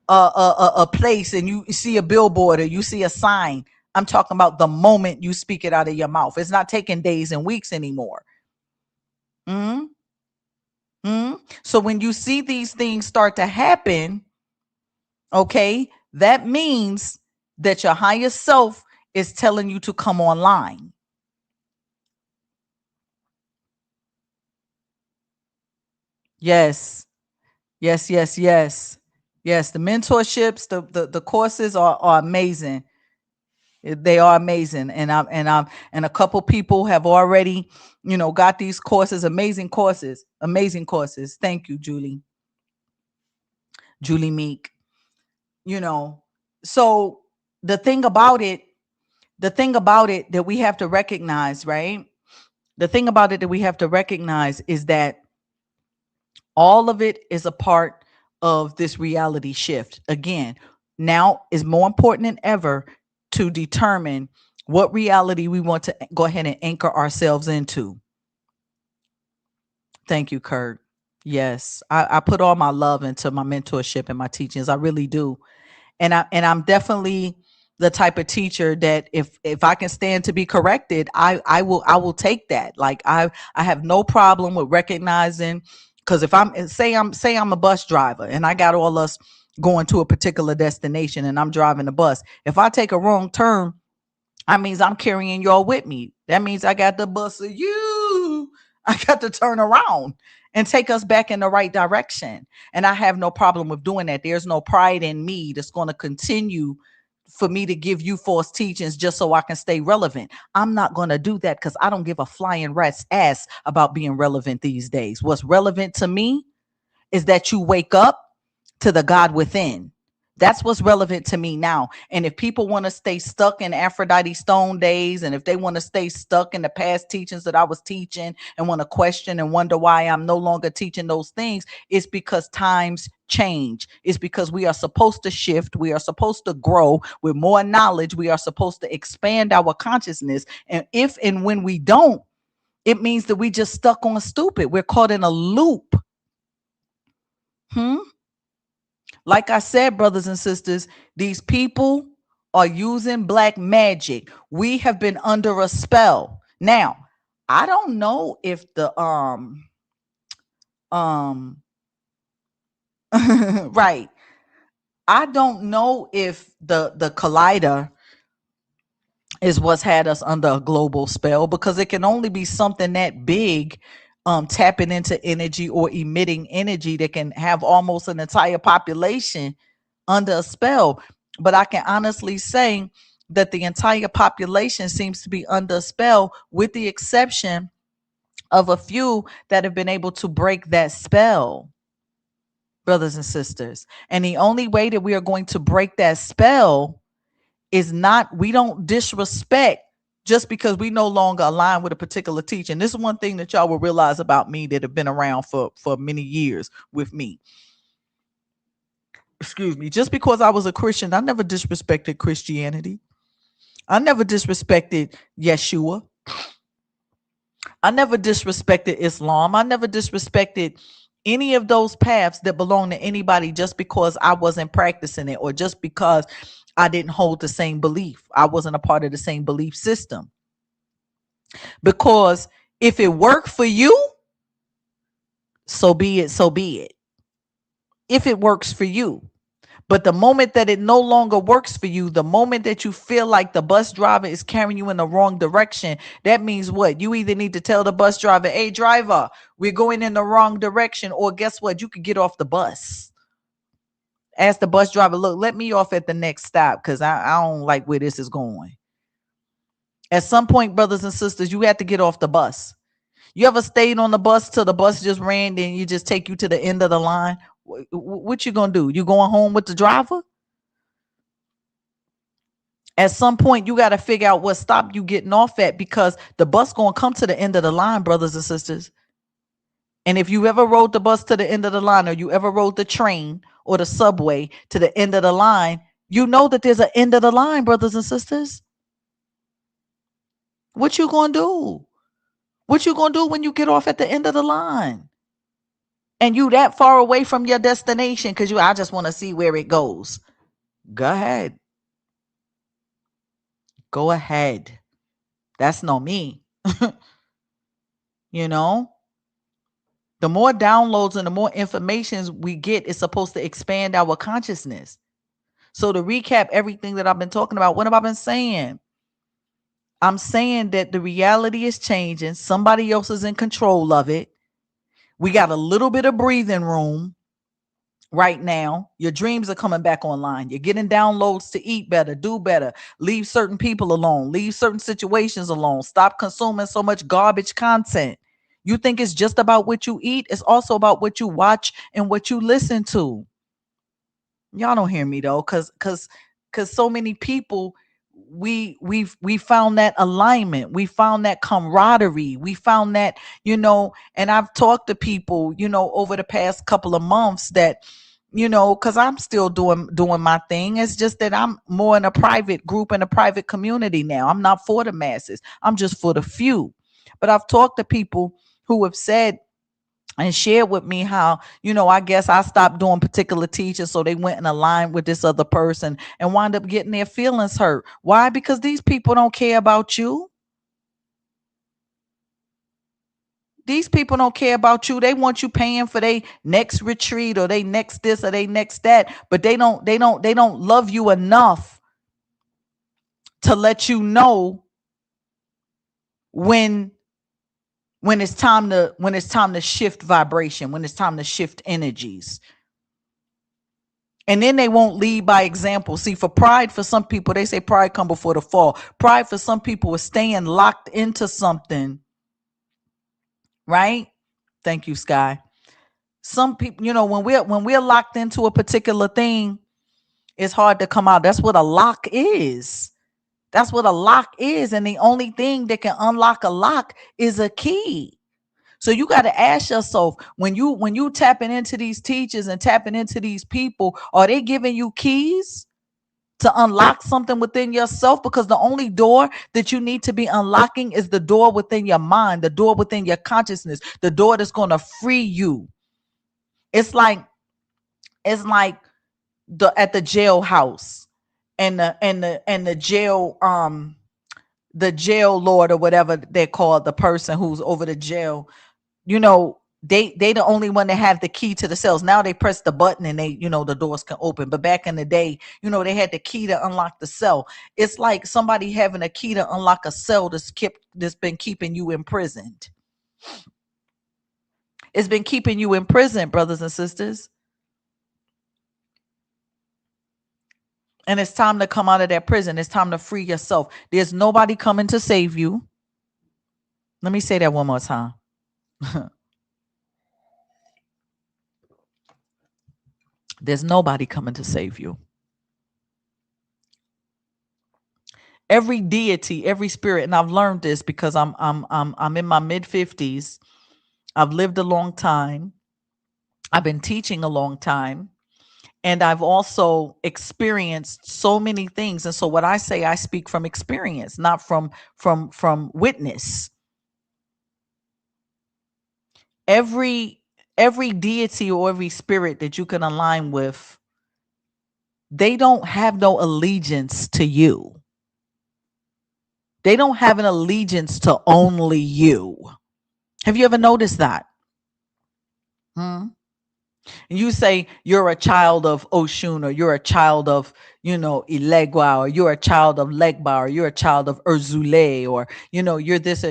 a place and you see a billboard or you see a sign. I'm talking about the moment you speak it out of your mouth. It's not taking days and weeks anymore. So when you see these things start to happen, okay, that means that your higher self is telling you to come online. Yes. Yes. The mentorships, the courses are amazing. They are amazing. And a couple people have already, got these courses, amazing courses. Thank you, Julie Meek. So the thing about it The thing about it that we have to recognize, right? The thing about it that we have to recognize is that all of it is a part of this reality shift. Again, now is more important than ever to determine what reality we want to go ahead and anchor ourselves into. Thank you, Kurt. Yes, I put all my love into my mentorship and my teachings. I really do. And I'm definitely the type of teacher that if I can stand to be corrected, I will take that. Like I have no problem with recognizing, because if I'm a bus driver and I got all us going to a particular destination and I'm driving the bus. If I take a wrong turn, that means I'm carrying y'all with me. That means I got the bus of you. I got to turn around and take us back in the right direction. And I have no problem with doing that. There's no pride in me that's going to continue for me to give you false teachings just so I can stay relevant. I'm not going to do that because I don't give a flying rat's ass about being relevant these days. What's relevant to me is that you wake up to the God within. That's what's relevant to me now. And if people want to stay stuck in Aphrodite Stone days, and if they want to stay stuck in the past teachings that I was teaching and want to question and wonder why I'm no longer teaching those things, it's because times change. It's because we are supposed to shift. We are supposed to grow with more knowledge. We are supposed to expand our consciousness. And if and when we don't, it means that we just stuck on stupid. We're caught in a loop. Like I said, brothers and sisters, these people are using black magic. We have been under a spell. Now, I don't know if the right. I don't know if the collider is what's had us under a global spell, because it can only be something that big, tapping into energy or emitting energy, that can have almost an entire population under a spell. But I can honestly say that the entire population seems to be under a spell, with the exception of a few that have been able to break that spell, brothers and sisters. And the only way that we are going to break that spell is not, we don't disrespect just because we no longer align with a particular teaching. This is one thing that y'all will realize about me that have been around for many years with me. Excuse me. Just because I was a Christian, I never disrespected Christianity. I never disrespected Yeshua. I never disrespected Islam. I never disrespected any of those paths that belong to anybody just because I wasn't practicing it, or just because I didn't hold the same belief. I wasn't a part of the same belief system. Because if it worked for you, so be it, so be it. If it works for you. But the moment that it no longer works for you, the moment that you feel like the bus driver is carrying you in the wrong direction, that means what? You either need to tell the bus driver, hey, driver, we're going in the wrong direction, or guess what? You could get off the bus. Ask the bus driver, look, let me off at the next stop because I don't like where this is going. At some point, brothers and sisters, you have to get off the bus. You ever stayed on the bus till the bus just ran, then you just take you to the end of the line? What you gonna do? You going home with the driver? At some point, you got to figure out what stop you getting off at, because the bus gonna come to the end of the line, brothers and sisters. And if you ever rode the bus to the end of the line, or you ever rode the train or the subway to the end of the line, you know that there's an end of the line, brothers and sisters. What you gonna do? What you gonna do when you get off at the end of the line? And you that far away from your destination because I just want to see where it goes. Go ahead. Go ahead. That's not me. You know? The more downloads and the more information we get is supposed to expand our consciousness. So to recap everything that I've been talking about, what have I been saying? I'm saying that the reality is changing. Somebody else is in control of it. We got a little bit of breathing room right now. Your dreams are coming back online. You're getting downloads to eat better, do better, leave certain people alone, leave certain situations alone, stop consuming so much garbage content. You think it's just about what you eat? It's also about what you watch and what you listen to. Y'all don't hear me though, because so many people, we found that alignment, we found that camaraderie, we found that, and I've talked to people, over the past couple of months that, because I'm still doing my thing. It's just that I'm more in a private group, in a private community now. I'm not for the masses, I'm just for the few. But I've talked to people who have said and shared with me how, I guess I stopped doing particular teaching, so they went and aligned with this other person and wound up getting their feelings hurt. Why? Because these people don't care about you. These people don't care about you. They want you paying for their next retreat or they next this or they next that, but they don't love you enough to let you know when it's time to shift vibration, when it's time to shift energies. And then they won't lead by example. See, for pride, for some people, they say pride come before the fall. Pride for some people is staying locked into something, right? Thank you, Sky. Some people, when we're locked into a particular thing, it's hard to come out. That's what a lock is. That's what a lock is. And the only thing that can unlock a lock is a key. So you got to ask yourself, when you tapping into these teachers and tapping into these people, are they giving you keys to unlock something within yourself? Because the only door that you need to be unlocking is the door within your mind, the door within your consciousness, the door that's going to free you. It's like at the jailhouse and the jail the jail lord or whatever they call the person who's over the jail. They the only one that have the key to the cells. Now they press the button and they, the doors can open. But back in the day, they had the key to unlock the cell. It's like somebody having a key to unlock a cell that's been keeping you imprisoned. It's been keeping you in prison, brothers and sisters. And it's time to come out of that prison. It's time to free yourself. There's nobody coming to save you. Let me say that one more time. There's nobody coming to save you. Every deity, every spirit, and I've learned this because I'm in my mid-50s. I've lived a long time. I've been teaching a long time. And I've also experienced so many things. And so what I say, I speak from experience, not from witness. Every deity or every spirit that you can align with, they don't have no allegiance to you. They don't have an allegiance to only you. Have you ever noticed that? And you say you're a child of Oshun, or you're a child of, Ilegwa, or you're a child of Legba, or you're a child of Urzule, or, you're this.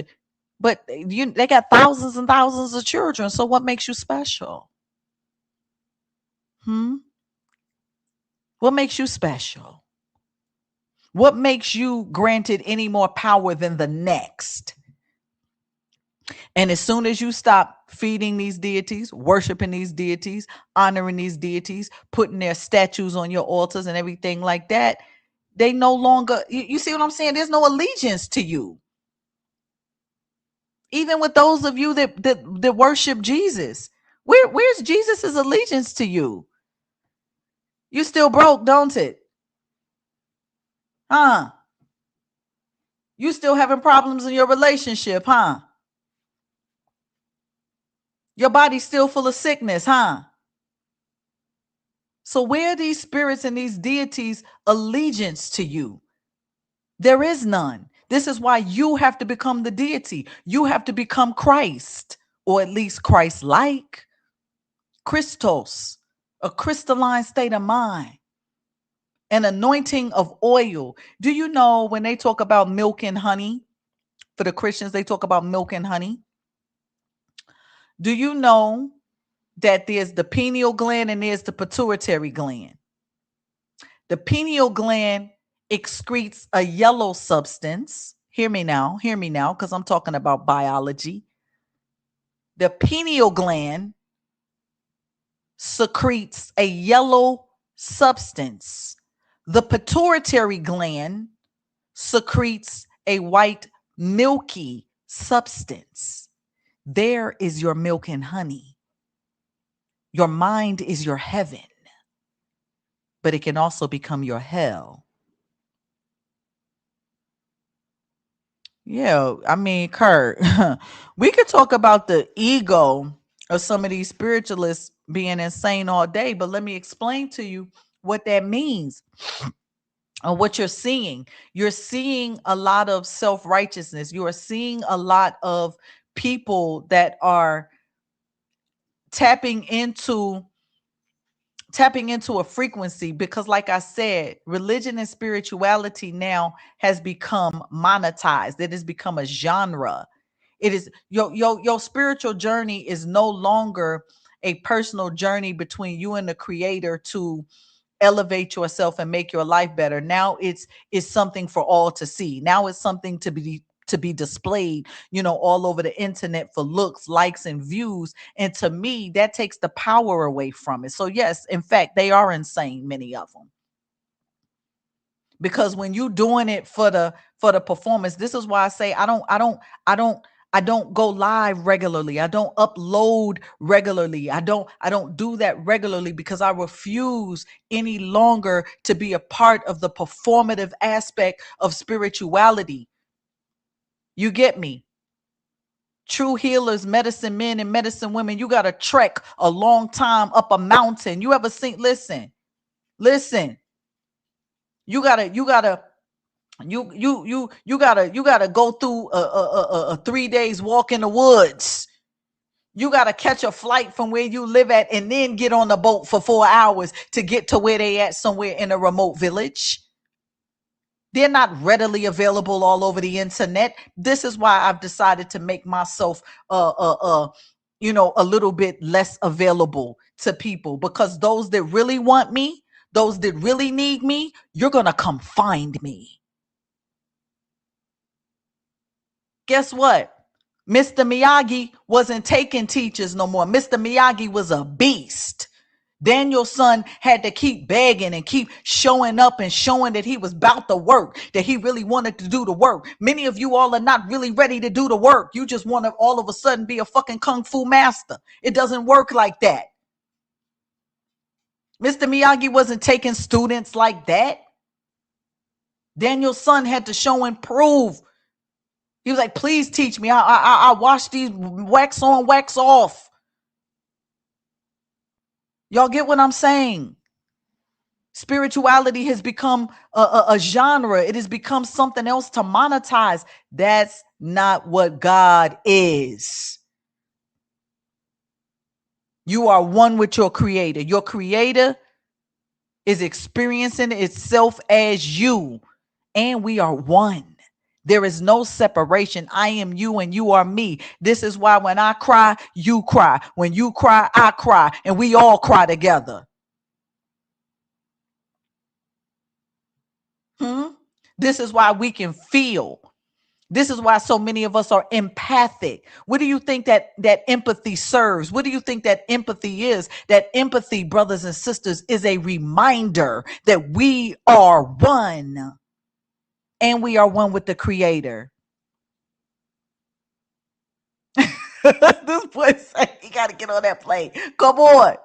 But they got thousands and thousands of children. So what makes you special? What makes you special? What makes you granted any more power than the next? And as soon as you stop feeding these deities, worshiping these deities, honoring these deities, putting their statues on your altars and everything like that, they no longer, you see what I'm saying? There's no allegiance to you. Even with those of you that worship Jesus, where's Jesus's allegiance to you? You still broke, don't it? You still having problems in your relationship, Your body's still full of sickness, So where are these spirits and these deities' allegiance to you? There is none. This is why you have to become the deity. You have to become Christ, or at least Christ-like. Christos, a crystalline state of mind. An anointing of oil. Do you know when they talk about milk and honey, for the Christians, they talk about milk and honey? Do you know that there's the pineal gland and there's the pituitary gland? The pineal gland excretes a yellow substance. Hear me now, because I'm talking about biology. The pineal gland secretes a yellow substance. The pituitary gland secretes a white, milky substance. There is your milk and honey. Your mind is your heaven, but it can also become your hell. Yeah, I mean, Kurt, we could talk about the ego of some of these spiritualists being insane all day, but let me explain to you what that means or what you're seeing. You're seeing a lot of self-righteousness. You are seeing a lot of people that are tapping into a frequency, because like I said, religion and spirituality now has become monetized. It has become a genre. It is your spiritual journey is no longer a personal journey between you and the creator to elevate yourself and make your life better. Now it's something for all to see. Now it's something to be displayed, all over the internet for looks, likes, and views. And to me, that takes the power away from it. So yes, in fact, they are insane, many of them. Because when you doing it for the performance, this is why I say I don't go live regularly. I don't upload regularly. I don't do that regularly because I refuse any longer to be a part of the performative aspect of spirituality. You get me? True healers, medicine men and medicine women, you got to trek a long time up a mountain. You ever seen, listen, you gotta go through a 3 days walk in the woods. You gotta catch a flight from where you live at and then get on the boat for 4 hours to get to where they at, somewhere in a remote village. They're not readily available all over the internet. This is why I've decided to make myself a little bit less available to people, because those that really want me, those that really need me, you're gonna come find me. Guess what? Mr. Miyagi wasn't taking teachers no more. Mr. Miyagi was a beast. Daniel's son had to keep begging and keep showing up and showing that he was about the work, that he really wanted to do the work. Many of you all are not really ready to do the work. You just want to all of a sudden be a fucking kung fu master. It doesn't work like that. Mr. Miyagi wasn't taking students like that. Daniel's son had to show and prove. He was like, please teach me. I wash these wax on, wax off. Y'all get what I'm saying? Spirituality has become a genre. It has become something else to monetize. That's not what God is. You are one with your creator. Your creator is experiencing itself as you, and we are one. There is no separation. I am you and you are me. This is why when I cry, you cry. When you cry, I cry. And we all cry together. This is why we can feel. This is why so many of us are empathic. What do you think that empathy serves? What do you think that empathy is? That empathy, brothers and sisters, is a reminder that we are one. And we are one with the creator. This boy say he got to get on that plane. Come on.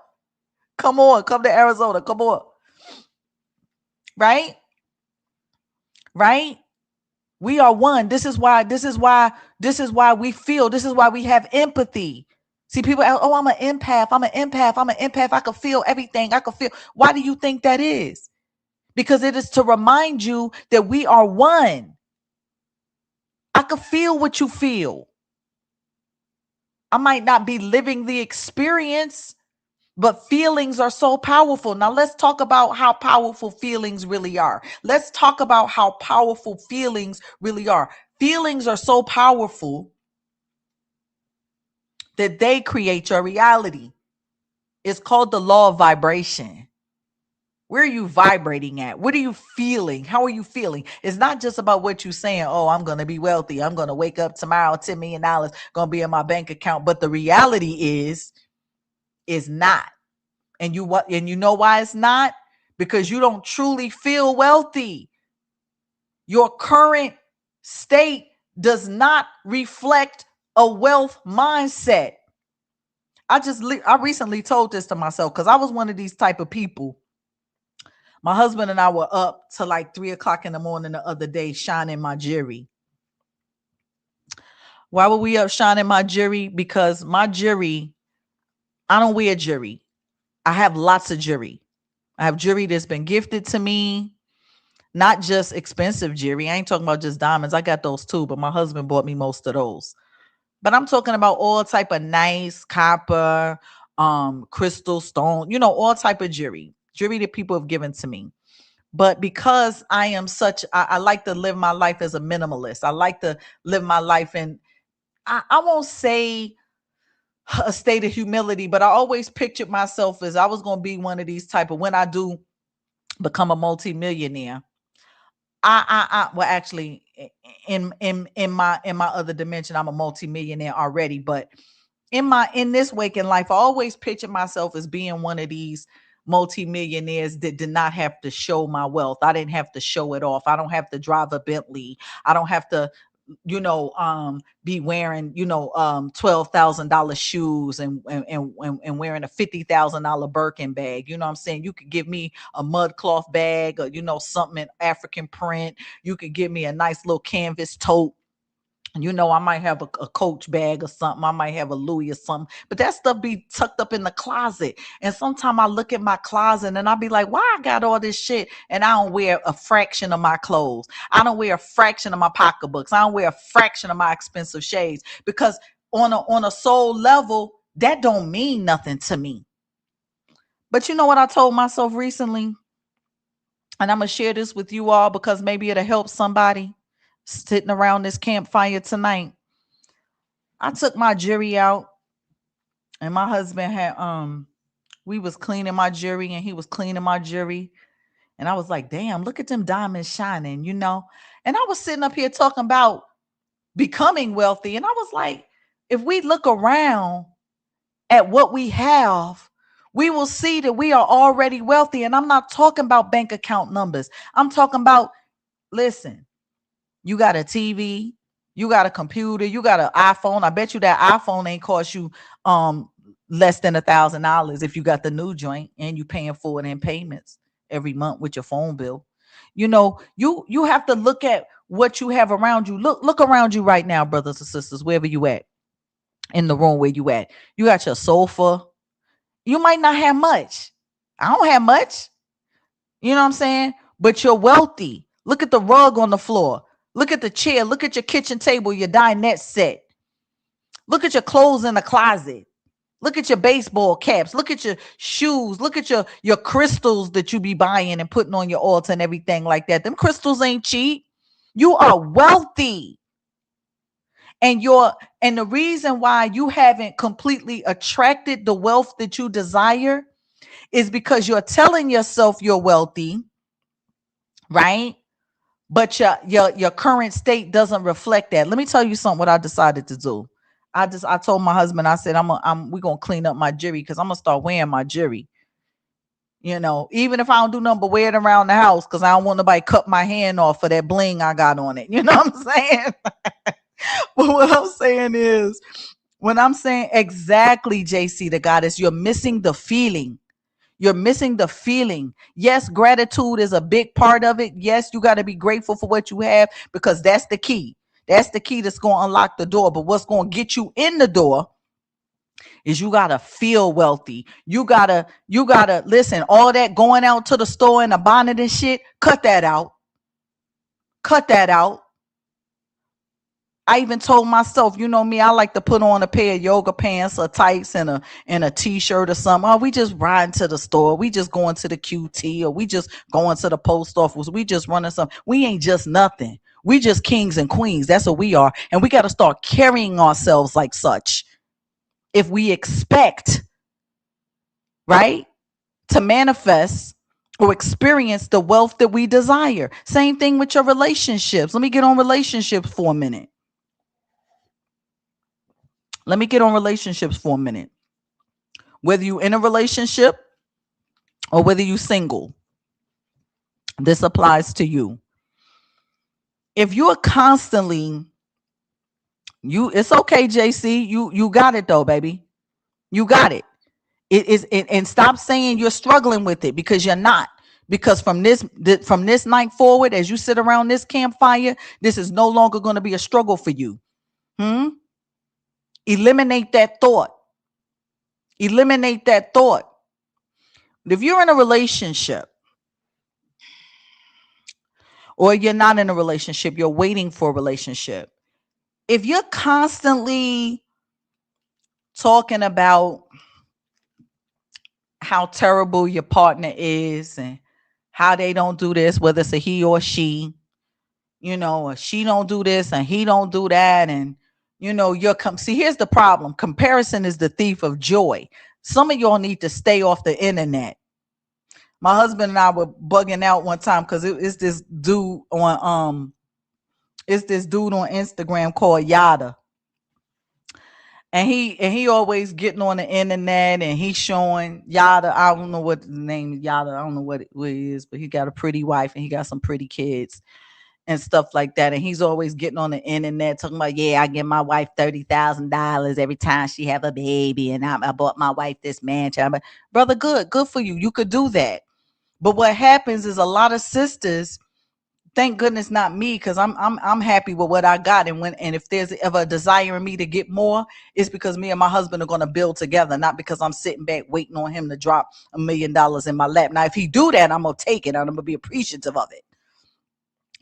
Come to Arizona. Come on. Right? We are one. This is why we feel. This is why we have empathy. See, people, oh, I'm an empath. I can feel everything. I can feel. Why do you think that is? Because it is to remind you that we are one. I can feel what you feel. I might not be living the experience, but feelings are so powerful. Now let's talk about how powerful feelings really are. Let's talk about how powerful feelings really are. Feelings are so powerful that they create your reality. It's called the law of vibration. Where are you vibrating at? What are you feeling? How are you feeling? It's not just about what you're saying. Oh, I'm going to be wealthy. I'm going to wake up tomorrow, $10 million going to be in my bank account. But the reality is not. And you know why it's not? Because you don't truly feel wealthy. Your current state does not reflect a wealth mindset. I recently told this to myself because I was one of these type of people. My husband and I were up to like 3 o'clock in the morning the other day shining my jewelry. Why were we up shining my jewelry? Because my jewelry, I don't wear jewelry. I have lots of jewelry. I have jewelry that's been gifted to me, not just expensive jewelry. I ain't talking about just diamonds. I got those too, but my husband bought me most of those. But I'm talking about all type of nice copper, crystal, stone, all type of jewelry that people have given to me. But because I am I like to live my life as a minimalist. I like to live my life in, I won't say a state of humility, but I always pictured myself as I was going to be one of these type of, when I do become a multimillionaire. Well, actually, in my other dimension, I'm a multimillionaire already. But in this waking life, I always picture myself as being one of these multimillionaires that did not have to show my wealth. I didn't have to show it off. I don't have to drive a Bentley. I don't have to, be wearing, $12,000 shoes and wearing a $50,000 Birkin bag. You know what I'm saying? You could give me a mud cloth bag or, something in African print. You could give me a nice little canvas tote. I might have a Coach bag or something. I might have a Louis or something, but that stuff be tucked up in the closet. And sometimes I look at my closet and I'll be like, why I got all this shit and I don't wear a fraction of my clothes. I don't wear a fraction of my pocketbooks. I don't wear a fraction of my expensive shades, because on a soul level, that don't mean nothing to me. But you know what I told myself recently? And I'm going to share this with you all because maybe it'll help somebody sitting around this campfire tonight. I took my jewelry out and my husband had we was cleaning my jewelry and he was cleaning my jewelry, and I was like, damn, look at them diamonds shining, and I was sitting up here talking about becoming wealthy, and I was like, if we look around at what we have, we will see that we are already wealthy. And I'm not talking about bank account numbers. I'm talking about, listen, you got a TV, you got a computer, you got an iPhone. I bet you that iPhone ain't cost you less than $1,000 if you got the new joint and you paying for it in payments every month with your phone bill. You have to look at what you have around you. Look around you right now, brothers and sisters, wherever you at, in the room where you at. You got your sofa. You might not have much. I don't have much. You know what I'm saying? But you're wealthy. Look at the rug on the floor. Look at the chair. Look at your kitchen table, your dinette set. Look at your clothes in the closet. Look at your baseball caps. Look at your shoes. Look at your crystals that you be buying and putting on your altar and everything like that. Them crystals ain't cheap. You are wealthy. And the reason why you haven't completely attracted the wealth that you desire is because you're telling yourself you're wealthy, right? But your current state doesn't reflect that. Let me tell you something. What I decided to do. I told my husband. I said, we're gonna clean up my jewelry because I'm gonna start wearing my jewelry. Even if I don't do nothing but wear it around the house, because I don't want nobody cut my hand off for that bling I got on it. You know what I'm saying? But what I'm saying is, when I'm saying exactly, JC the Goddess, you're missing the feeling. You're missing the feeling. Yes, gratitude is a big part of it. Yes, you got to be grateful for what you have, because that's the key. That's the key that's going to unlock the door. But what's going to get you in the door is you got to feel wealthy. You got to listen, all that going out to the store in a bonnet and shit, cut that out. Cut that out. I even told myself, you know me, I like to put on a pair of yoga pants or tights and a t-shirt or something. Oh, we just riding to the store. We just going to the QT, or we just going to the post office. We just running something. We ain't just nothing. We just kings and queens. That's what we are. And we got to start carrying ourselves like such. If we expect, right, to manifest or experience the wealth that we desire. Same thing with your relationships. Let me get on relationships for a minute. Whether you in a relationship or whether you single, this applies to you. if you're constantly, it's okay, JC. You got it though, baby. You got it. And stop saying you're struggling with it, because you're not. Because from this night forward, as you sit around this campfire, this is no longer going to be a struggle for you. Eliminate that thought. Eliminate that thought. If you're in a relationship, or you're not in a relationship, you're waiting for a relationship. If you're constantly talking about how terrible your partner is and how they don't do this, whether it's a he or she, or she don't do this and he don't do that, and see, here's the problem. Comparison is the thief of joy. Some of y'all need to stay off the internet. My husband and I were bugging out one time because it's this dude on Instagram called Yada. And he always getting on the internet, and he's showing Yada. I don't know what the name is, Yada. I don't know what it is, but he got a pretty wife and he got some pretty kids and stuff like that. And he's always getting on the internet talking about, yeah, I give my wife $30,000 every time she have a baby, and I bought my wife this mansion. Brother, good for you. You could do that. But what happens is a lot of sisters, thank goodness not me, because I'm happy with what I got. And if there's ever a desire in me to get more, it's because me and my husband are going to build together, not because I'm sitting back waiting on him to drop $1 million in my lap. Now, if he do that, I'm going to take it, and I'm going to be appreciative of it.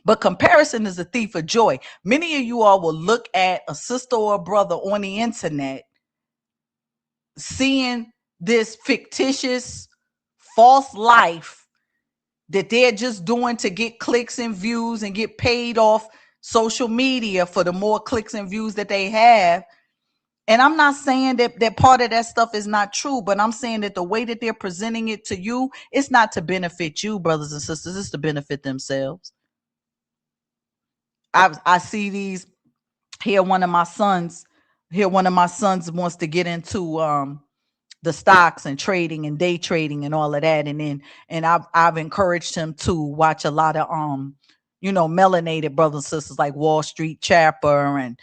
But comparison is a thief of joy. Many of you all will look at a sister or a brother on the internet, seeing this fictitious, false life that they're just doing to get clicks and views and get paid off social media for the more clicks and views that they have. And I'm not saying that part of that stuff is not true, but I'm saying that the way that they're presenting it to you, it's not to benefit you, brothers and sisters. It's to benefit themselves. I see these here. One of my sons wants to get into the stocks and trading and day trading and all of that. And I've encouraged him to watch a lot of melanated brothers and sisters like Wall Street Chapter and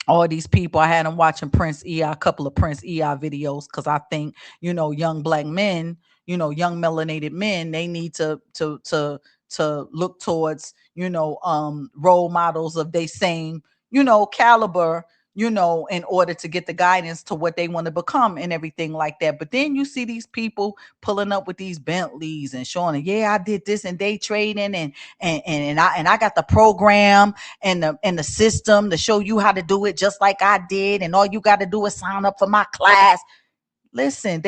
all these people. I had him watching Prince EI, a couple of Prince EI videos, because I think young black men, young melanated men, they need to look towards role models of their same caliber, in order to get the guidance to what they want to become and everything like that. But then you see these people pulling up with these Bentleys and showing, yeah, I did this in day trading, and I got the program and the system to show you how to do it just like I did, and all you got to do is sign up for my class. Listen,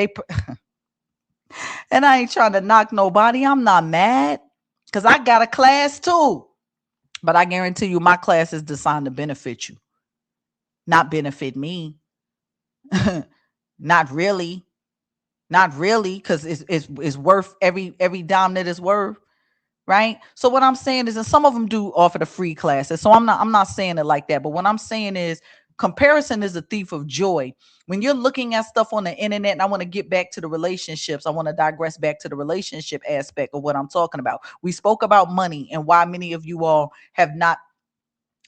and I ain't trying to knock nobody. I'm not mad, because I got a class too. But I guarantee you, my class is designed to benefit you, not benefit me. Not really, because it's worth every dime that it's worth, right? So what I'm saying is, and some of them do offer the free classes, so I'm not saying it like that. But what I'm saying is, comparison is a thief of joy. When you're looking at stuff on the internet, and I want to get back to the relationships, I want to digress back to the relationship aspect of what I'm talking about. We spoke about money and why many of you all have not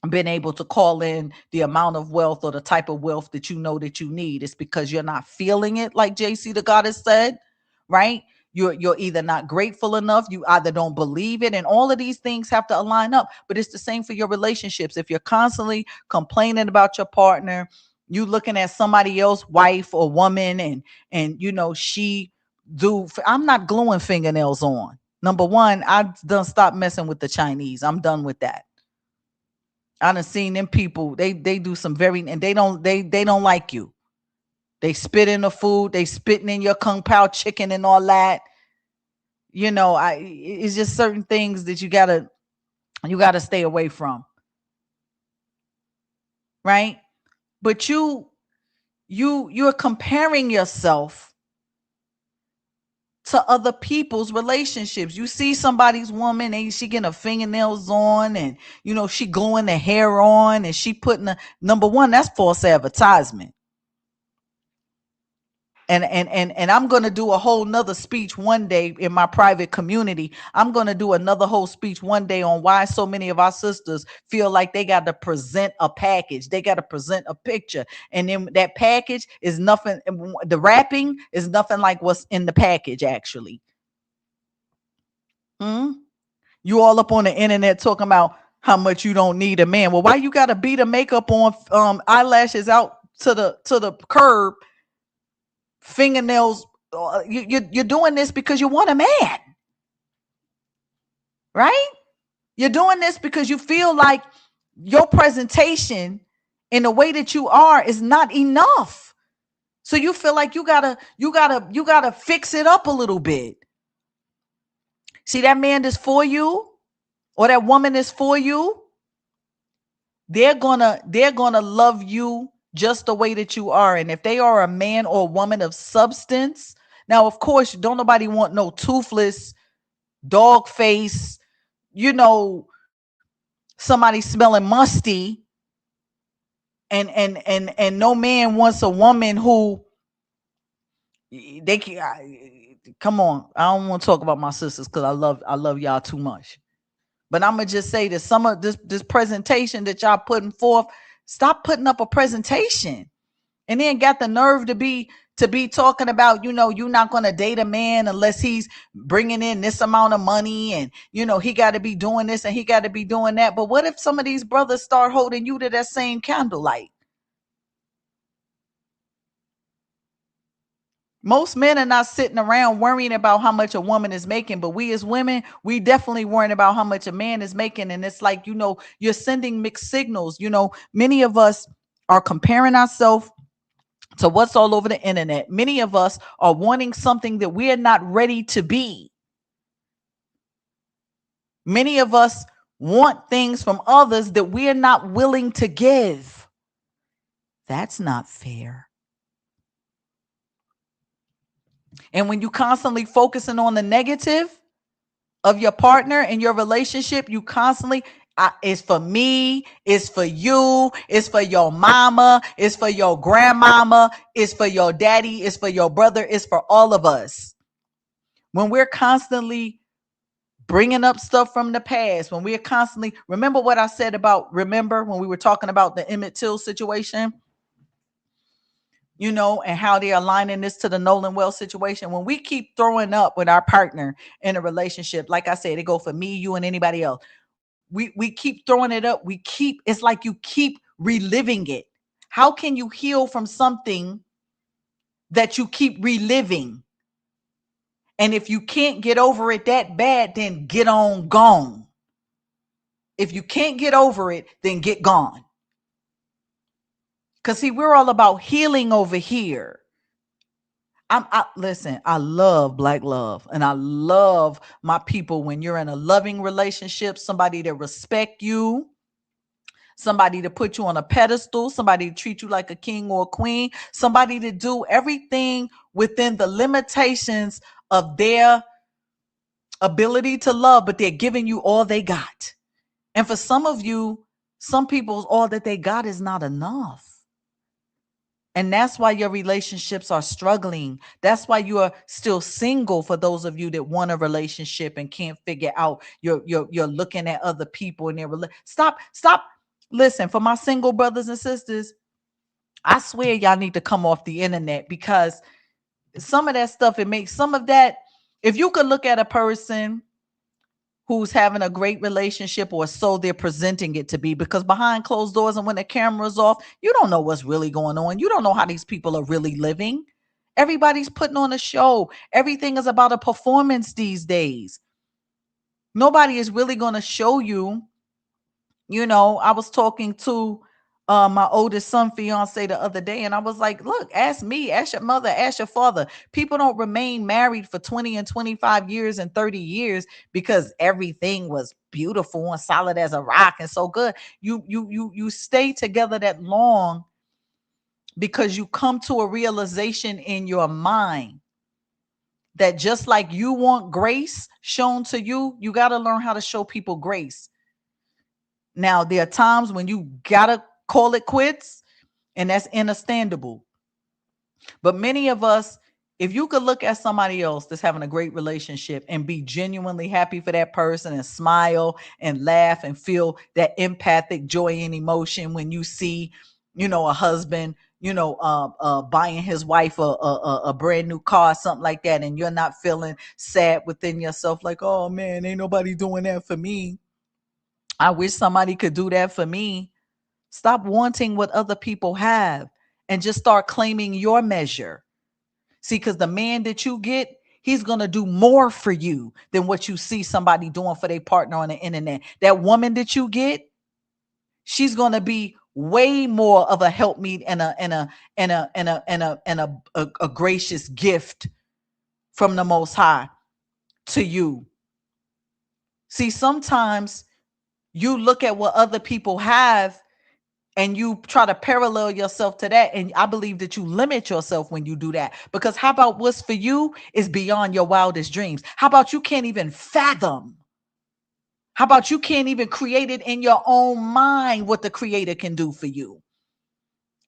been able to call in the amount of wealth or the type of wealth that you know that you need. It's because you're not feeling it, like JC the Goddess said, right? You're either not grateful enough, you either don't believe it, and all of these things have to align up. But it's the same for your relationships. If you're constantly complaining about your partner, you looking at somebody else, wife or woman, and she do. I'm not gluing fingernails on. Number one, I done stopped messing with the Chinese. I'm done with that. I done seen them people. They do some and they don't like you. They spit in the food. They spitting in your kung pao chicken and all that. It's just certain things that you gotta stay away from, right? But you're comparing yourself to other people's relationships. You see somebody's woman and she getting her fingernails on, and she gluing the hair on, and she putting number one, that's false advertisement. And I'm going to do a whole nother speech one day in my private community. I'm going to do another whole speech one day on why so many of our sisters feel like they got to present a package. They got to present a picture. And then that package is nothing. The wrapping is nothing like what's in the package, actually. You all up on the internet talking about how much you don't need a man. Well, why you got to beat the makeup on, eyelashes out to the curb, fingernails? You're doing this because you want a man, right? You're doing this because you feel like your presentation in the way that you are is not enough. So you feel like you gotta fix it up a little bit. See, that man is for you, or that woman is for you. They're gonna love you just the way that you are. And if they are a man or a woman of substance, now of course don't nobody want no toothless, dog face, somebody smelling musty. And no man wants a woman who they can come on. I don't want to talk about my sisters because I love y'all too much. But I'm gonna just say that some of this presentation that y'all putting forth, stop putting up a presentation, and then got the nerve to be talking about, you're not gonna date a man unless he's bringing in this amount of money, and he got to be doing this and he got to be doing that. But what if some of these brothers start holding you to that same candlelight? Most men are not sitting around worrying about how much a woman is making, but we as women, we definitely worrying about how much a man is making. And it's like, you're sending mixed signals. Many of us are comparing ourselves to what's all over the internet. Many of us are wanting something that we are not ready to be. Many of us want things from others that we are not willing to give. That's not fair. And when you constantly focusing on the negative of your partner and your relationship, you constantly, it's for me, it's for you, it's for your mama, it's for your grandmama, it's for your daddy, it's for your brother, it's for all of us. When we're constantly bringing up stuff from the past, when we're constantly, remember what I said about, when we were talking about the Emmett Till situation? And how they're aligning this to the Nolan Wells situation. When we keep throwing up with our partner in a relationship, like I said, it go for me, you, and anybody else. We keep throwing it up. It's like you keep reliving it. How can you heal from something that you keep reliving? And if you can't get over it that bad, then get on gone. If you can't get over it, then get gone. Because see, we're all about healing over here. Listen, I love Black love, and I love my people. When you're in a loving relationship, somebody that respect you, somebody to put you on a pedestal, somebody to treat you like a king or a queen, somebody to do everything within the limitations of their ability to love, but they're giving you all they got. And for some of you, some people's all that they got is not enough. And that's why your relationships are struggling. That's why you are still single. For those of you that want a relationship and can't figure out, you're looking at other people and they're stop. Listen, for my single brothers and sisters, I swear y'all need to come off the internet, because some of that stuff, it makes some of that. If you could look at a person who's having a great relationship, or so they're presenting it to be, because behind closed doors and when the camera's off, you don't know what's really going on. You don't know how these people are really living. Everybody's putting on a show. Everything is about a performance these days. Nobody is really going to show you. I was talking to my oldest son fiance the other day, and I was like, look, ask me, ask your mother, ask your father. People don't remain married for 20 and 25 years and 30 years because everything was beautiful and solid as a rock and so good. You stay together that long because you come to a realization in your mind that just like you want grace shown to you, you got to learn how to show people grace. Now, there are times when you got to call it quits, and that's understandable. But many of us, if you could look at somebody else that's having a great relationship and be genuinely happy for that person and smile and laugh and feel that empathic joy and emotion when you see, a husband, buying his wife a brand new car, something like that, and you're not feeling sad within yourself, like, oh man, ain't nobody doing that for me. I wish somebody could do that for me. Stop wanting what other people have and just start claiming your measure. See, because the man that you get, he's going to do more for you than what you see somebody doing for their partner on the internet. That woman that you get, she's going to be way more of a helpmeet and a gracious gift from the Most High to you. See, sometimes you look at what other people have and you try to parallel yourself to that. And I believe that you limit yourself when you do that. Because how about what's for you is beyond your wildest dreams? How about you can't even fathom? How about you can't even create it in your own mind what the Creator can do for you?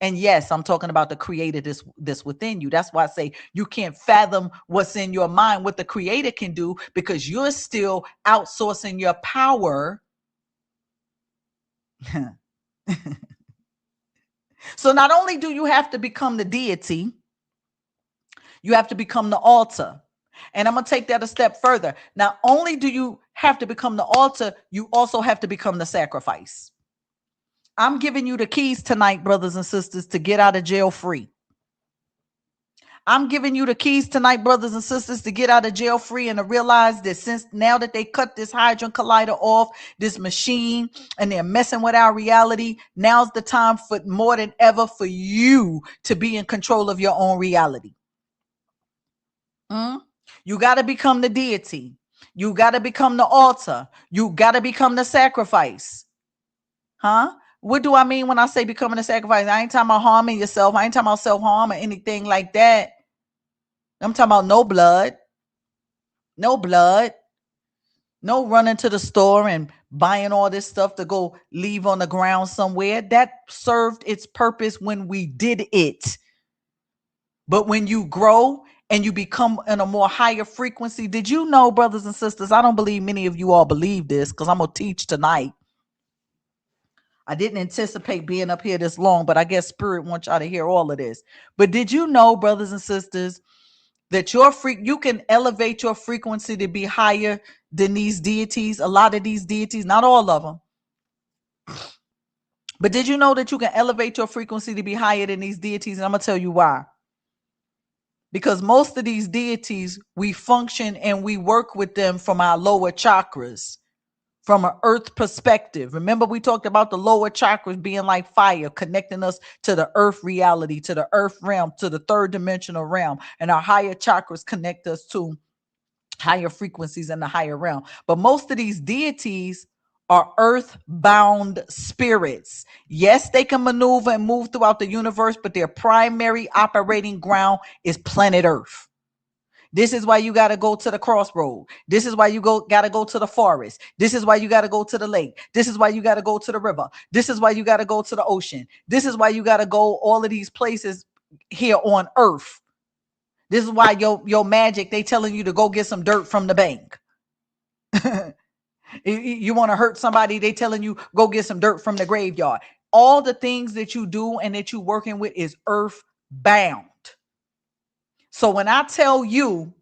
And yes, I'm talking about the Creator this within you. That's why I say you can't fathom what's in your mind, what the Creator can do, because you're still outsourcing your power. So not only do you have to become the deity, you have to become the altar. And I'm going to take that a step further. Not only do you have to become the altar, you also have to become the sacrifice. I'm giving you the keys tonight, brothers and sisters, to get out of jail free. I'm giving you the keys tonight, brothers and sisters, to get out of jail free and to realize that since now that they cut this Hadron Collider off, this machine, and they're messing with our reality, now's the time for more than ever for you to be in control of your own reality. You got to become the deity. You got to become the altar. You got to become the sacrifice. Huh? What do I mean when I say becoming a sacrifice? I ain't talking about harming yourself. I ain't talking about self-harm or anything like that. I'm talking about no blood. No blood. No running to the store and buying all this stuff to go leave on the ground somewhere. That served its purpose when we did it. But when you grow and you become in a more higher frequency, did you know, brothers and sisters, I don't believe many of you all believe this because I'm going to teach tonight. I didn't anticipate being up here this long, but I guess Spirit wants y'all to hear all of this. But did you know, brothers and sisters, that you can elevate your frequency to be higher than these deities? A lot of these deities, not all of them. But did you know that you can elevate your frequency to be higher than these deities? And I'm going to tell you why. Because most of these deities, we function and we work with them from our lower chakras, from an earth perspective. Remember, we talked about the lower chakras being like fire, connecting us to the earth reality, to the earth realm, to the third dimensional realm. And our higher chakras connect us to higher frequencies in the higher realm. But most of these deities are earth-bound spirits. Yes, they can maneuver and move throughout the universe, but their primary operating ground is planet Earth. This is why you got to go to the crossroad. This is why you got to go to the forest. This is why you got to go to the lake. This is why you got to go to the river. This is why you got to go to the ocean. This is why you got to go all of these places here on Earth. This is why your magic, they telling you to go get some dirt from the bank. You want to hurt somebody, they telling you go get some dirt from the graveyard. All the things that you do and that you're working with is earth bound. So when I tell you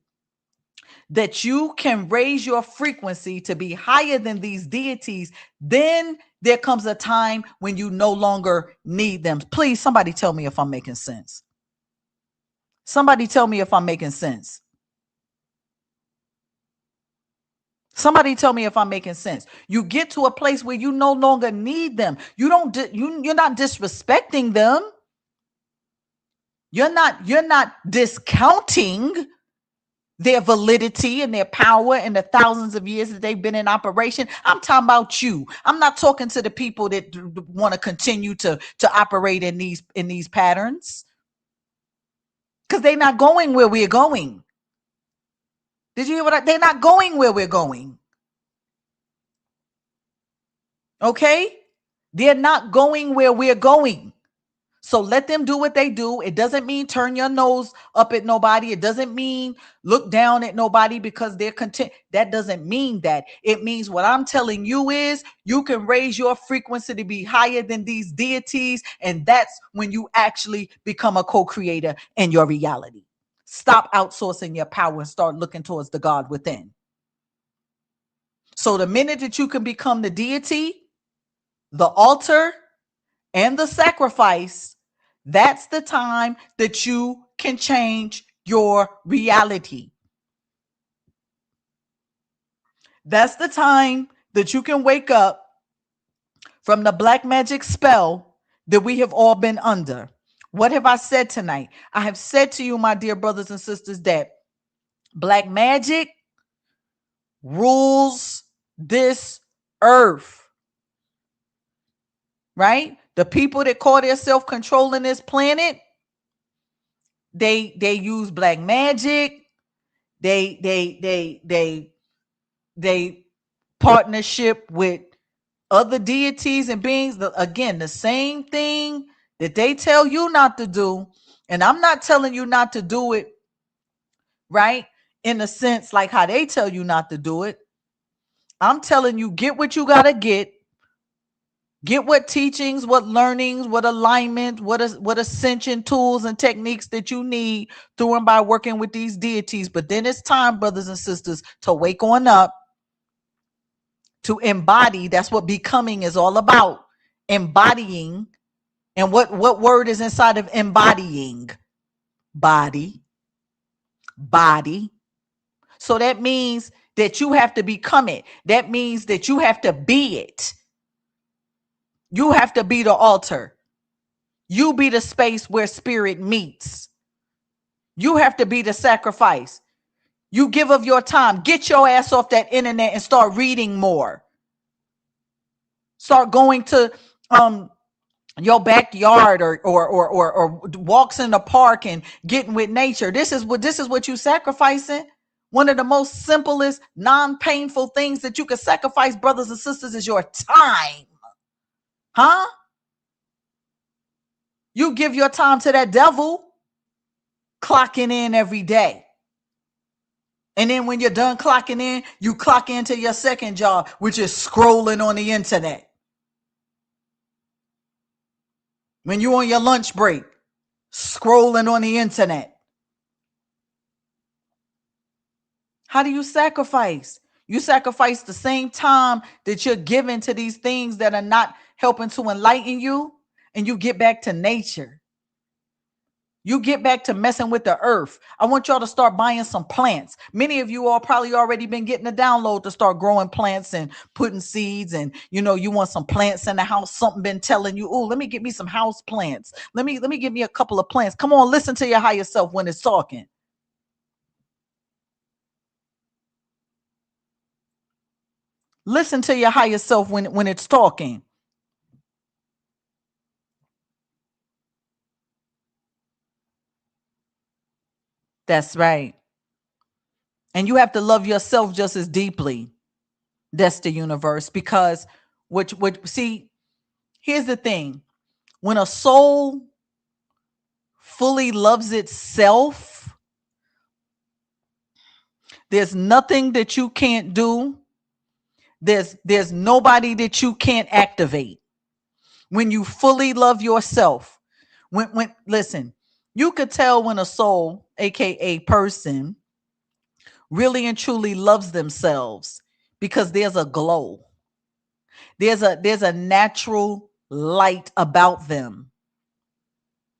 that you can raise your frequency to be higher than these deities, then there comes a time when you no longer need them. Please, somebody tell me if I'm making sense. Somebody tell me if I'm making sense. Somebody tell me if I'm making sense. You get to a place where you no longer need them. You're not disrespecting them. You're not discounting their validity and their power and the thousands of years that they've been in operation. I'm talking about you. I'm not talking to the people that want to continue to operate in these patterns, because they're not going where we're going. Did you hear they're not going where we're going? Okay? They're not going where we're going. So let them do what they do. It doesn't mean turn your nose up at nobody. It doesn't mean look down at nobody because they're content. That doesn't mean that. It means what I'm telling you is you can raise your frequency to be higher than these deities. And that's when you actually become a co-creator in your reality. Stop outsourcing your power and start looking towards the God within. So the minute that you can become the deity, the altar, and the sacrifice, that's the time that you can change your reality. That's the time that you can wake up from the black magic spell that we have all been under. What have I said tonight? I have said to you, my dear brothers and sisters, that black magic rules this earth, right? The people that call themselves controlling this planet, they use black magic. They partnership with other deities and beings. Again, the same thing that they tell you not to do. And I'm not telling you not to do it, right? In a sense, like how they tell you not to do it. I'm telling you, get what you got to get. Get what teachings, what learnings, what alignment, what ascension tools and techniques that you need through and by working with these deities. But then it's time, brothers and sisters, to wake on up, to embody. That's what becoming is all about. Embodying. And what word is inside of embodying? Body. Body. So that means that you have to become it. That means that you have to be it. You have to be the altar. You be the space where spirit meets. You have to be the sacrifice. You give of your time. Get your ass off that internet and start reading more. Start going to your backyard or walks in the park and getting with nature. This is what you sacrificing. One of the most simplest, non-painful things that you can sacrifice, brothers and sisters, is your time. Huh? You give your time to that devil, clocking in every day. And then when you're done clocking in, you clock into your second job, which is scrolling on the internet. When you're on your lunch break, scrolling on the internet. How do you sacrifice? You sacrifice the same time that you're giving to these things that are not helping to enlighten you, and you get back to nature. You get back to messing with the earth. I want y'all to start buying some plants. Many of you all probably already been getting a download to start growing plants and putting seeds. And you know, you want some plants in the house. Something been telling you, oh, let me get me some house plants. Let me get me a couple of plants. Come on, listen to your higher self when it's talking. Listen to your higher self when it's talking. That's right. And you have to love yourself just as deeply. That's the universe. Because see, here's the thing. When a soul fully loves itself, there's nothing that you can't do. There's nobody that you can't activate. When you fully love yourself. When listen, you could tell when a soul, aka person, really and truly loves themselves because there's a glow. There's a natural light about them.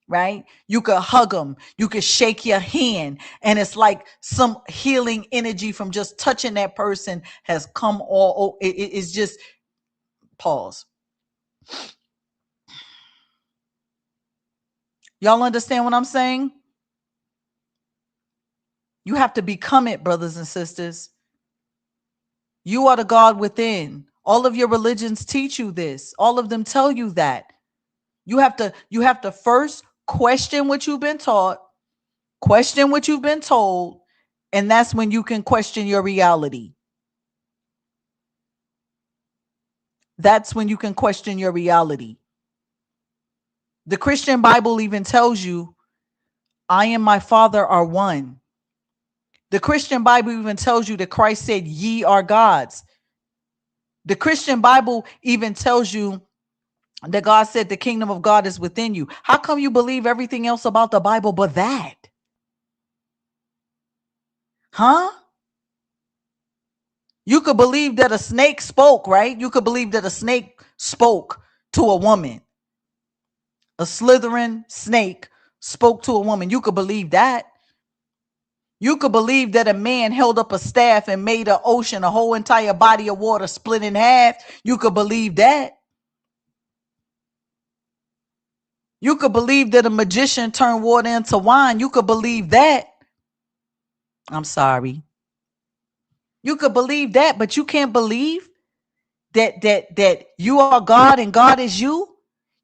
Right? You could hug them. You could shake your hand. And it's like some healing energy from just touching that person has come all. It's just pause. Y'all understand what I'm saying? You have to become it, brothers and sisters. You are the God within. All of your religions teach you this. All of them tell you that. You have to first question what you've been taught, question what you've been told, and that's when you can question your reality. That's when you can question your reality. The Christian Bible even tells you, I and my Father are one. The Christian Bible even tells you that Christ said, ye are gods. The Christian Bible even tells you that God said the kingdom of God is within you. How come you believe everything else about the Bible but that? Huh? You could believe that a snake spoke, right? You could believe that a snake spoke to a woman. A slithering snake spoke to a woman. You could believe that. You could believe that a man held up a staff and made an ocean, a whole entire body of water split in half. You could believe that. You could believe that a magician turned water into wine. You could believe that. I'm sorry. You could believe that, but you can't believe that you are God and God is you.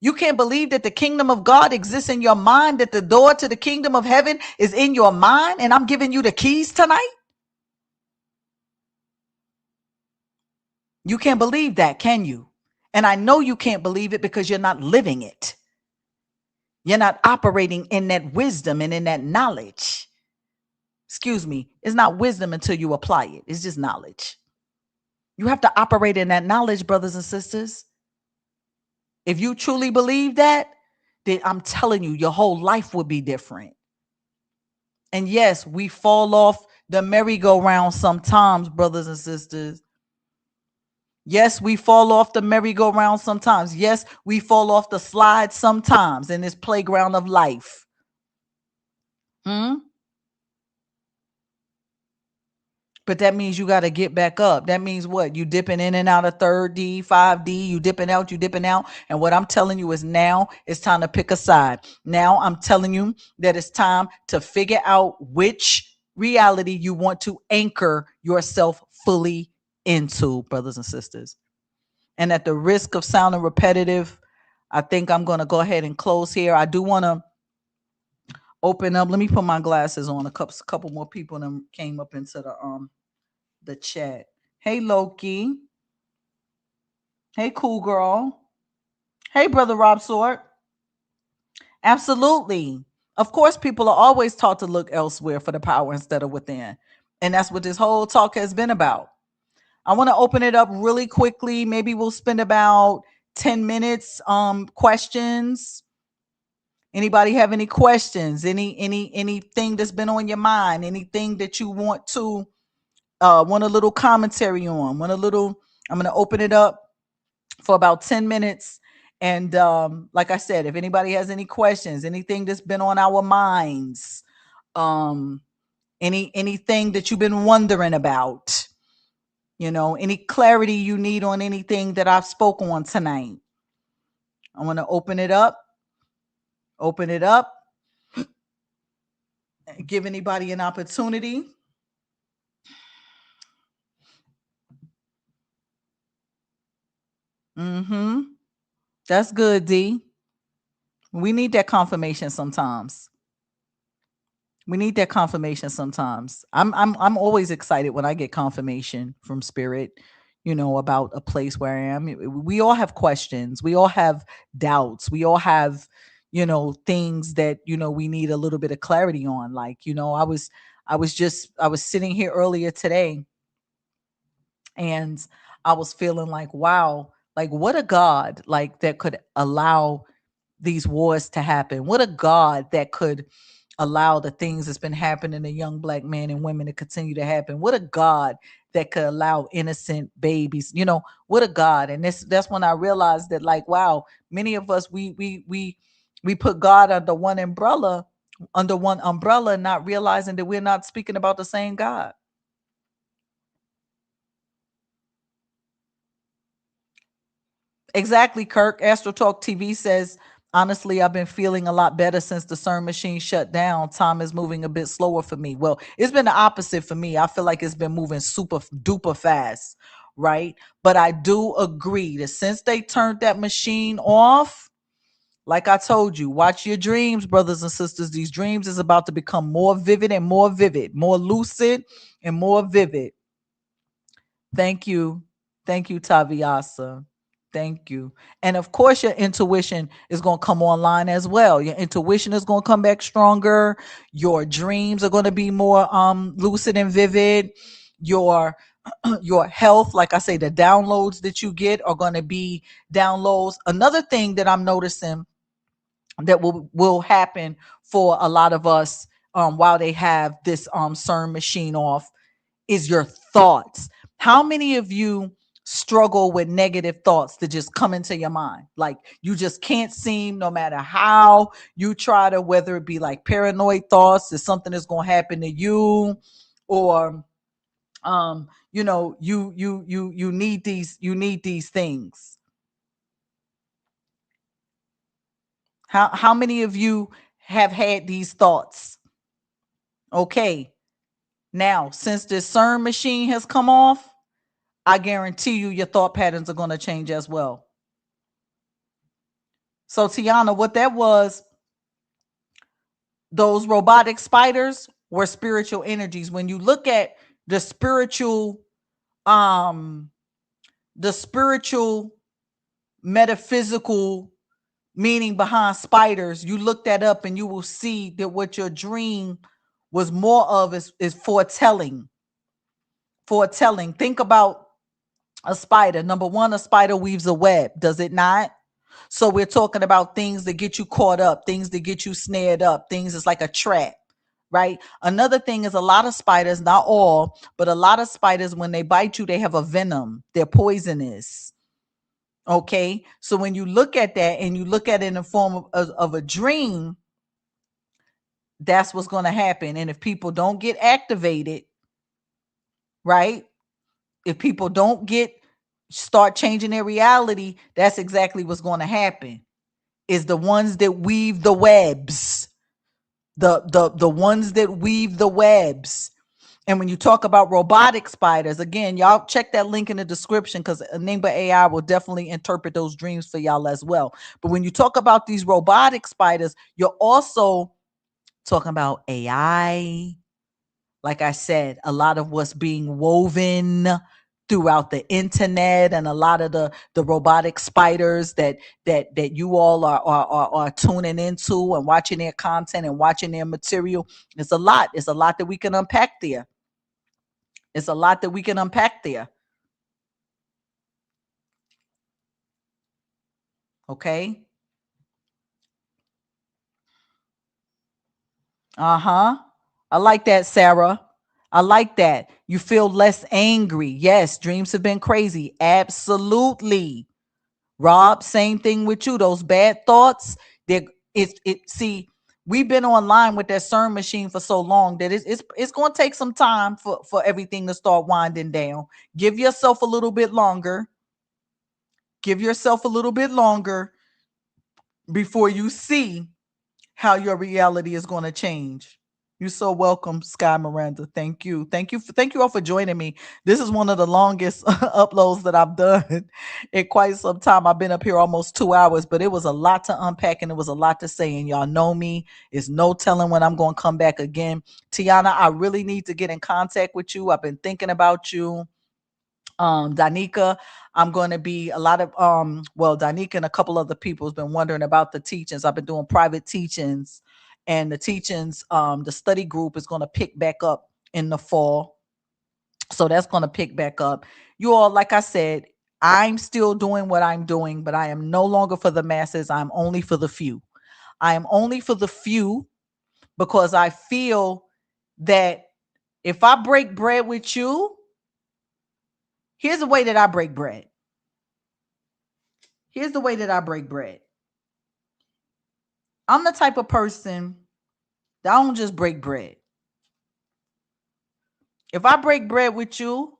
You can't believe that the kingdom of God exists in your mind, that the door to the kingdom of heaven is in your mind, and I'm giving you the keys tonight. You can't believe that, can you? And I know you can't believe it because you're not living it. You're not operating in that wisdom and in that knowledge. Excuse me. It's not wisdom until you apply it. It's just knowledge. You have to operate in that knowledge, brothers and sisters. If you truly believe that, then I'm telling you, your whole life would be different. And yes, we fall off the merry-go-round sometimes, brothers and sisters. Yes, we fall off the merry-go-round sometimes. Yes, we fall off the slide sometimes in this playground of life. But that means you got to get back up. That means what? You dipping in and out of 3rd D, 5D, you dipping out. And what I'm telling you is now it's time to pick a side. Now I'm telling you that it's time to figure out which reality you want to anchor yourself fully into, brothers and sisters. And at the risk of sounding repetitive, I think I'm going to go ahead and close here. I do want to open up. Let me put my glasses on. A couple more people that came up into the chat. Hey, Loki. Hey, cool girl. Hey, brother Rob Sword. Absolutely. Of course, people are always taught to look elsewhere for the power instead of within. And that's what this whole talk has been about. I want to open it up really quickly. Maybe we'll spend about 10 minutes. Questions. Anybody have any questions? Anything that's been on your mind? Anything that you want a little commentary on? I'm going to open it up for about 10 minutes. And like I said, if anybody has any questions, anything that's been on our minds, anything that you've been wondering about, any clarity you need on anything that I've spoken on tonight, I want to open it up, give anybody an opportunity. That's good, D. We need that confirmation sometimes. I'm always excited when I get confirmation from spirit, about a place where I am. We all have questions. We all have doubts. We all have, things that, we need a little bit of clarity on. Like, I was sitting here earlier today and I was feeling like, wow, like what a God like that could allow these wars to happen. What a God that could allow the things that's been happening to young black men and women to continue to happen. What a God that could allow innocent babies, what a God. And that's when I realized that, like, wow, many of us, we put God under one umbrella, not realizing that we're not speaking about the same God. Exactly, Kirk. Astro Talk TV says, honestly, I've been feeling a lot better since the CERN machine shut down. Time is moving a bit slower for me. Well, it's been the opposite for me. I feel like it's been moving super duper fast, right? But I do agree that since they turned that machine off, like I told you, watch your dreams, brothers and sisters. These dreams is about to become more vivid and more vivid, more lucid and more vivid. Thank you. Thank you, Taviasa. Thank you. And of course, your intuition is going to come online as well. Your intuition is going to come back stronger. Your dreams are going to be more lucid and vivid. Your your health, like I say, the downloads that you get are going to be downloads. Another thing that I'm noticing that will happen for a lot of us while they have this CERN machine off is your thoughts. How many of you struggle with negative thoughts that just come into your mind? Like you just can't seem, no matter how you try to, whether it be like paranoid thoughts that something is going to happen to you, or you need these things. How many of you have had these thoughts? Okay. Now, since this CERN machine has come off, I guarantee you your thought patterns are going to change as well. So, Tiana, what that was, those robotic spiders were spiritual energies. When you look at the spiritual metaphysical meaning behind spiders, you look that up and you will see that what your dream was more of is foretelling. Think about a spider. Number one, a spider weaves a web, does it not? So we're talking about things that get you caught up, things that get you snared up, things that's like a trap, right? Another thing is a lot of spiders, not all, but a lot of spiders, when they bite you, they have a venom. They're poisonous. Okay. So when you look at that and you look at it in the form of a dream, that's what's going to happen. And if people don't get activated, right? If people don't start changing their reality, that's exactly what's going to happen. Is the ones that weave the webs, the ones that weave the webs. And when you talk about robotic spiders, again, y'all check that link in the description, because Ningba AI will definitely interpret those dreams for y'all as well. But when you talk about these robotic spiders, you're also talking about AI. Like I said, a lot of what's being woven throughout the internet, and a lot of the robotic spiders that you all are tuning into and watching their content and watching their material. It's a lot that we can unpack there. Okay. I like that, Sarah. I like that. You feel less angry. Yes, dreams have been crazy. Absolutely. Rob, same thing with you. Those bad thoughts, see, we've been online with that CERN machine for so long that it's going to take some time for everything to start winding down. Give yourself a little bit longer. Before you see how your reality is going to change. You're so welcome, Sky Miranda. Thank you. Thank you all for joining me. This is one of the longest uploads that I've done in quite some time. I've been up here almost 2 hours, but it was a lot to unpack and it was a lot to say. And y'all know me. It's no telling when I'm going to come back again. Tiana, I really need to get in contact with you. I've been thinking about you. Danica, I'm going to be a lot of Danica and a couple other people has been wondering about the teachings. I've been doing private teachings, and the teachings, the study group is going to pick back up in the fall. So that's going to pick back up. You all, like I said, I'm still doing what I'm doing, but I am no longer for the masses. I'm only for the few. I am only for the few because I feel that if I break bread with you, here's the way that I break bread. I'm the type of person that I don't just break bread. If I break bread with you,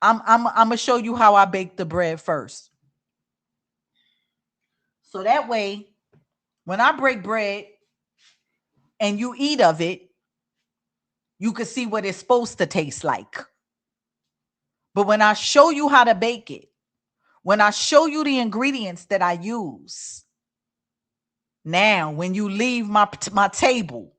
I'm gonna show you how I bake the bread first. So that way, when I break bread and you eat of it, you can see what it's supposed to taste like. But when I show you how to bake it, when I show you the ingredients that I use, now when you leave my table,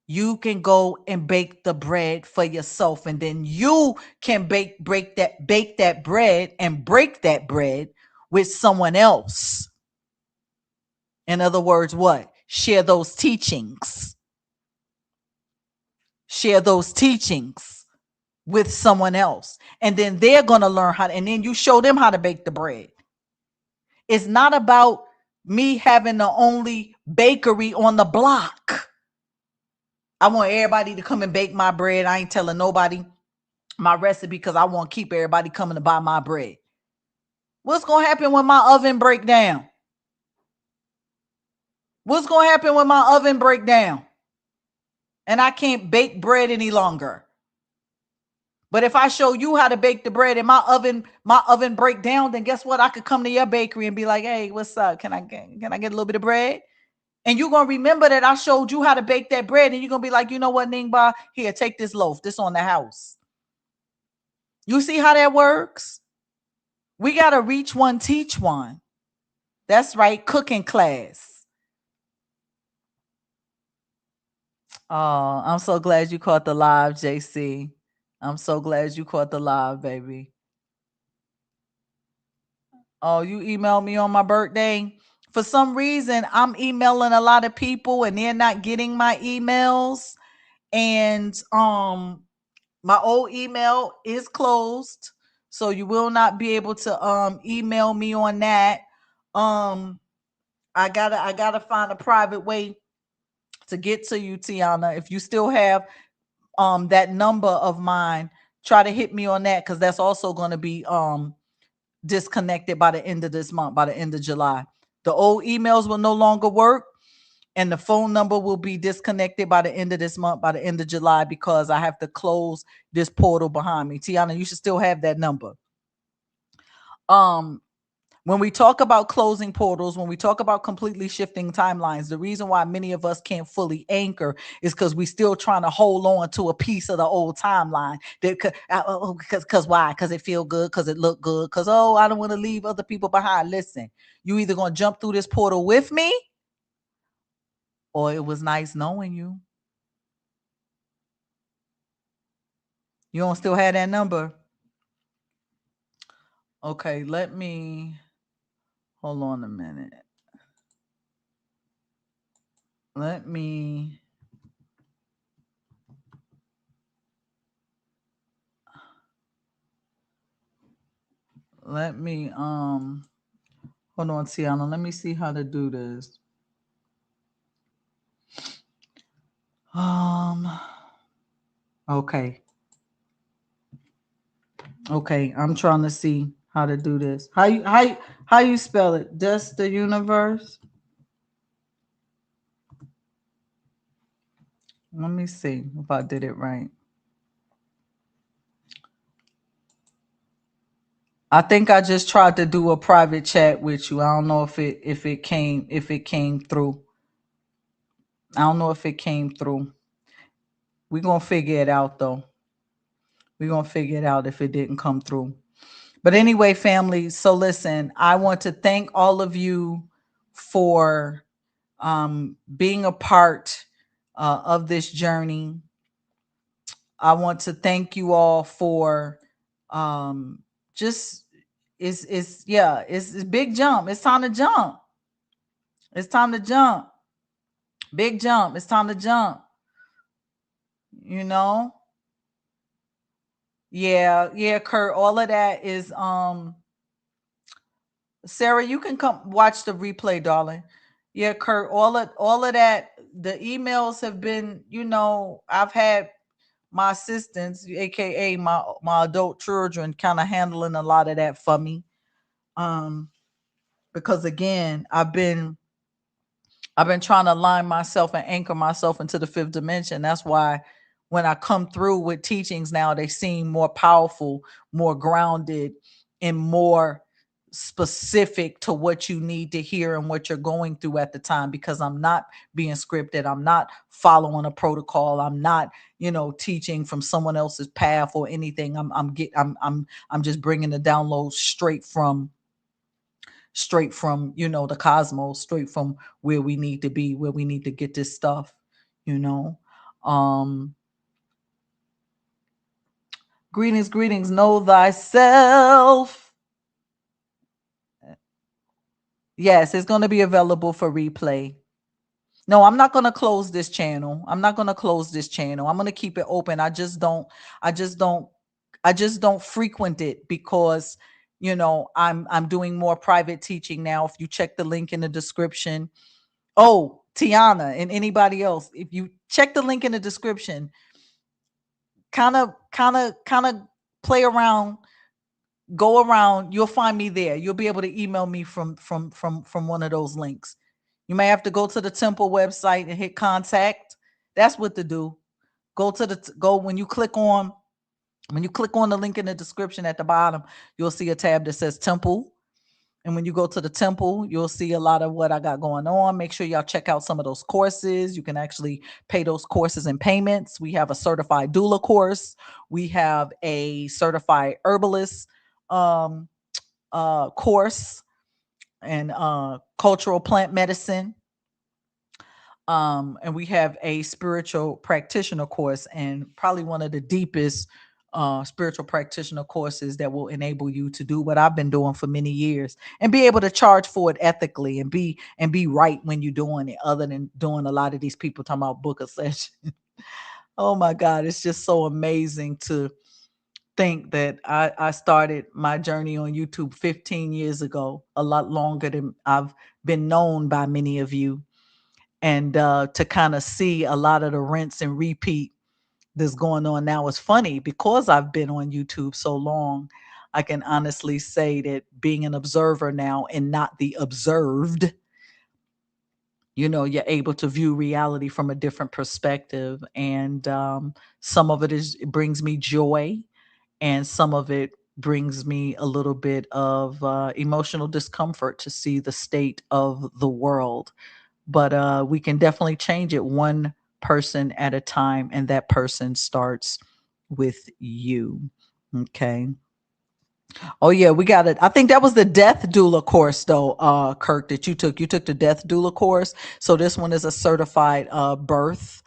you can go and bake the bread for yourself, and then you can bake that bread and break that bread with someone else. In other words, what? Share those teachings. Share those teachings with someone else. And then they're going to learn how, and then you show them how to bake the bread. It's not about me having the only bakery on the block. I want everybody to come and bake my bread. I ain't telling nobody my recipe because I want to keep everybody coming to buy my bread. What's going to happen when my oven break down? What's going to happen when my oven break down and I can't bake bread any longer? But if I show you how to bake the bread and my oven break down, then guess what? I could come to your bakery and be like, "Hey, what's up? Can I get a little bit of bread?" And you're going to remember that I showed you how to bake that bread, and you're going to be like, "You know what, Ningba? Here, take this loaf. This on the house." You see how that works? We got to reach one, teach one. That's right, cooking class. Oh, I'm so glad you caught the live, JC. I'm so glad you caught the live, baby. Oh, you emailed me on my birthday? For some reason, I'm emailing a lot of people and they're not getting my emails. And my old email is closed. So you will not be able to email me on that. I gotta find a private way to get to you, Tiana. If you still have that number of mine, try to hit me on that, because that's also going to be disconnected by the end of this month, by the end of July. The old emails will no longer work, and the phone number will be disconnected by the end of this month, by the end of July, because I have to close this portal behind me. Tiana, you should still have that number. When we talk about closing portals, when we talk about completely shifting timelines, the reason why many of us can't fully anchor is because we still trying to hold on to a piece of the old timeline. Because why? Because it feel good, because it look good, because, oh, I don't want to leave other people behind. Listen, you either going to jump through this portal with me, or it was nice knowing you. You don't still have that number? Okay, let me, hold on a minute. Let me hold on, Tiana. Let me see how to do this. Okay. Okay, I'm trying to see how to do this. How you spell it? Just the universe? Let me see if I did it right. I think I just tried to do a private chat with you. I don't know if it came through. I don't know if it came through. We're gonna figure it out though. We're gonna figure it out if it didn't come through. But anyway, family, so listen, I want to thank all of you for being a part of this journey. I want to thank you all for just it's a big jump. It's time to jump. It's time to jump. Big jump. It's time to jump. You know? Yeah, Kurt. All of that is Sarah, you can come watch the replay, darling. Yeah, Kurt, all of that, the emails have been, I've had my assistants, aka my adult children, kind of handling a lot of that for me. Because again, I've been trying to align myself and anchor myself into the fifth dimension. That's why when I come through with teachings now, they seem more powerful, more grounded, and more specific to what you need to hear and what you're going through at the time, because I'm not being scripted. I'm not following a protocol. I'm not, teaching from someone else's path or anything. I'm just bringing the download straight from the cosmos, straight from where we need to be, where we need to get this stuff, you know. Um, greetings, greetings. Know thyself. Yes, it's going to be available for replay. No, I'm not going to close this channel. I'm not going to close this channel. I'm going to keep it open. I just don't I just don't frequent it because I'm doing more private teaching now. If you check the link in the description. Oh, Tiana and anybody else, if you check the link in the description, kind of play around, go around, you'll find me there. You'll be able to email me from one of those links. You may have to go to the temple website and hit contact. That's what to do. Go to the go when you click on the link in the description at the bottom, you'll see a tab that says temple. And when you go to the temple, you'll see a lot of what I got going on. Make sure y'all check out some of those courses. You can actually pay those courses in payments. We have a certified doula course. We have a certified herbalist um, course and cultural plant medicine. And we have a spiritual practitioner course, and probably one of the deepest spiritual practitioner courses that will enable you to do what I've been doing for many years and be able to charge for it ethically and be right when you're doing it, other than doing a lot of these people talking about book a session. Oh my God, it's just so amazing to think that I started my journey on YouTube 15 years ago, a lot longer than I've been known by many of you. And to kind of see a lot of the rinse and repeat that's going on now is funny because I've been on YouTube so long. I can honestly say that being an observer now and not the observed, you're able to view reality from a different perspective. And some of it brings me joy, and some of it brings me a little bit of emotional discomfort to see the state of the world. But we can definitely change it one person at a time, and that person starts with you. Okay. Oh yeah, we got it. I think that was the death doula course though, Kirk, that you took. You took the death doula course. So this one is a certified birth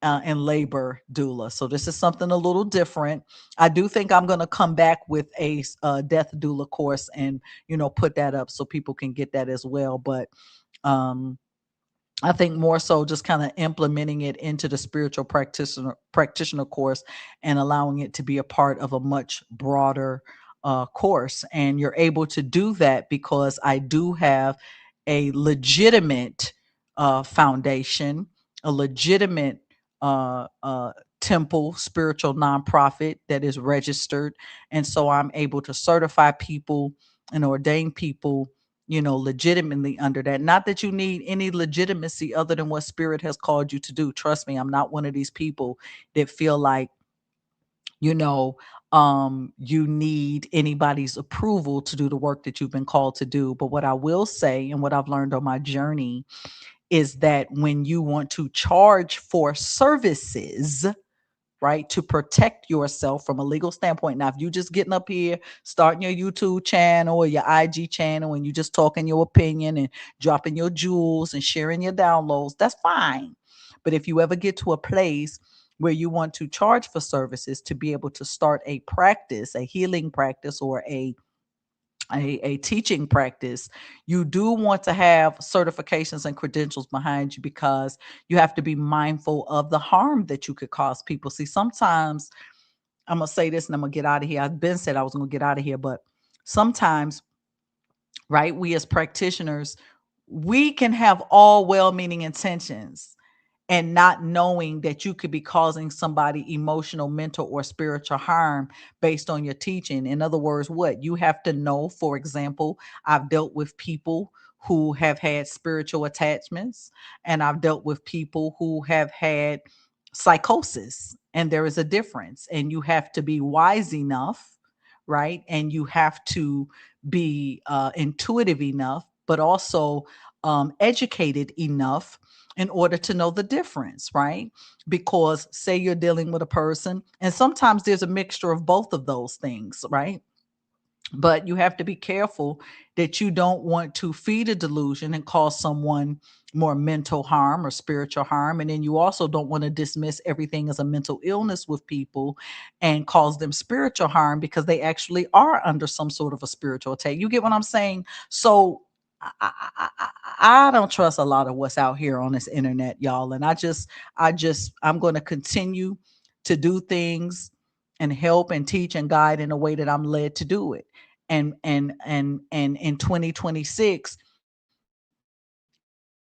and labor doula. So this is something a little different. I do think I'm going to come back with a death doula course and put that up so people can get that as well. But um I think more so just kind of implementing it into the spiritual practitioner course and allowing it to be a part of a much broader course. And you're able to do that because I do have a legitimate foundation, a legitimate temple, spiritual nonprofit that is registered. And so I'm able to certify people and ordain people legitimately under that. Not that you need any legitimacy other than what spirit has called you to do. Trust me, I'm not one of these people that feel like, you know, you need anybody's approval to do the work that you've been called to do. But what I will say, and what I've learned on my journey, is that when you want to charge for services, right, to protect yourself from a legal standpoint. Now, if you just getting up here, starting your YouTube channel or your IG channel, and you just talking your opinion and dropping your jewels and sharing your downloads, that's fine. But if you ever get to a place where you want to charge for services to be able to start a practice, a healing practice, or a teaching practice, you do want to have certifications and credentials behind you, because you have to be mindful of the harm that you could cause people. See, sometimes, I'm going to say this and I'm going to get out of here. I've been said I was going to get out of here, but sometimes, right, we as practitioners, we can have all well-meaning intentions and not knowing that you could be causing somebody emotional, mental, or spiritual harm based on your teaching. In other words, what you have to know, for example, I've dealt with people who have had spiritual attachments, and I've dealt with people who have had psychosis, and there is a difference. And you have to be wise enough, right? And you have to be intuitive enough, but also educated enough in order to know the difference, right? Because say you're dealing with a person, and sometimes there's a mixture of both of those things, right? But you have to be careful that you don't want to feed a delusion and cause someone more mental harm or spiritual harm. And then you also don't want to dismiss everything as a mental illness with people and cause them spiritual harm because they actually are under some sort of a spiritual attack. You get what I'm saying? So I don't trust a lot of what's out here on this internet, y'all. And I'm going to continue to do things and help and teach and guide in a way that I'm led to do it. And in 2026,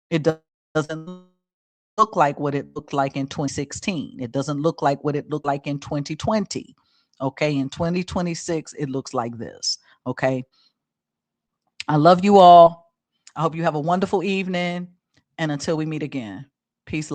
it doesn't look like what it looked like in 2016. It doesn't look like what it looked like in 2020. Okay, in 2026, it looks like this. Okay, I love you all. I hope you have a wonderful evening. And until we meet again, peace, love,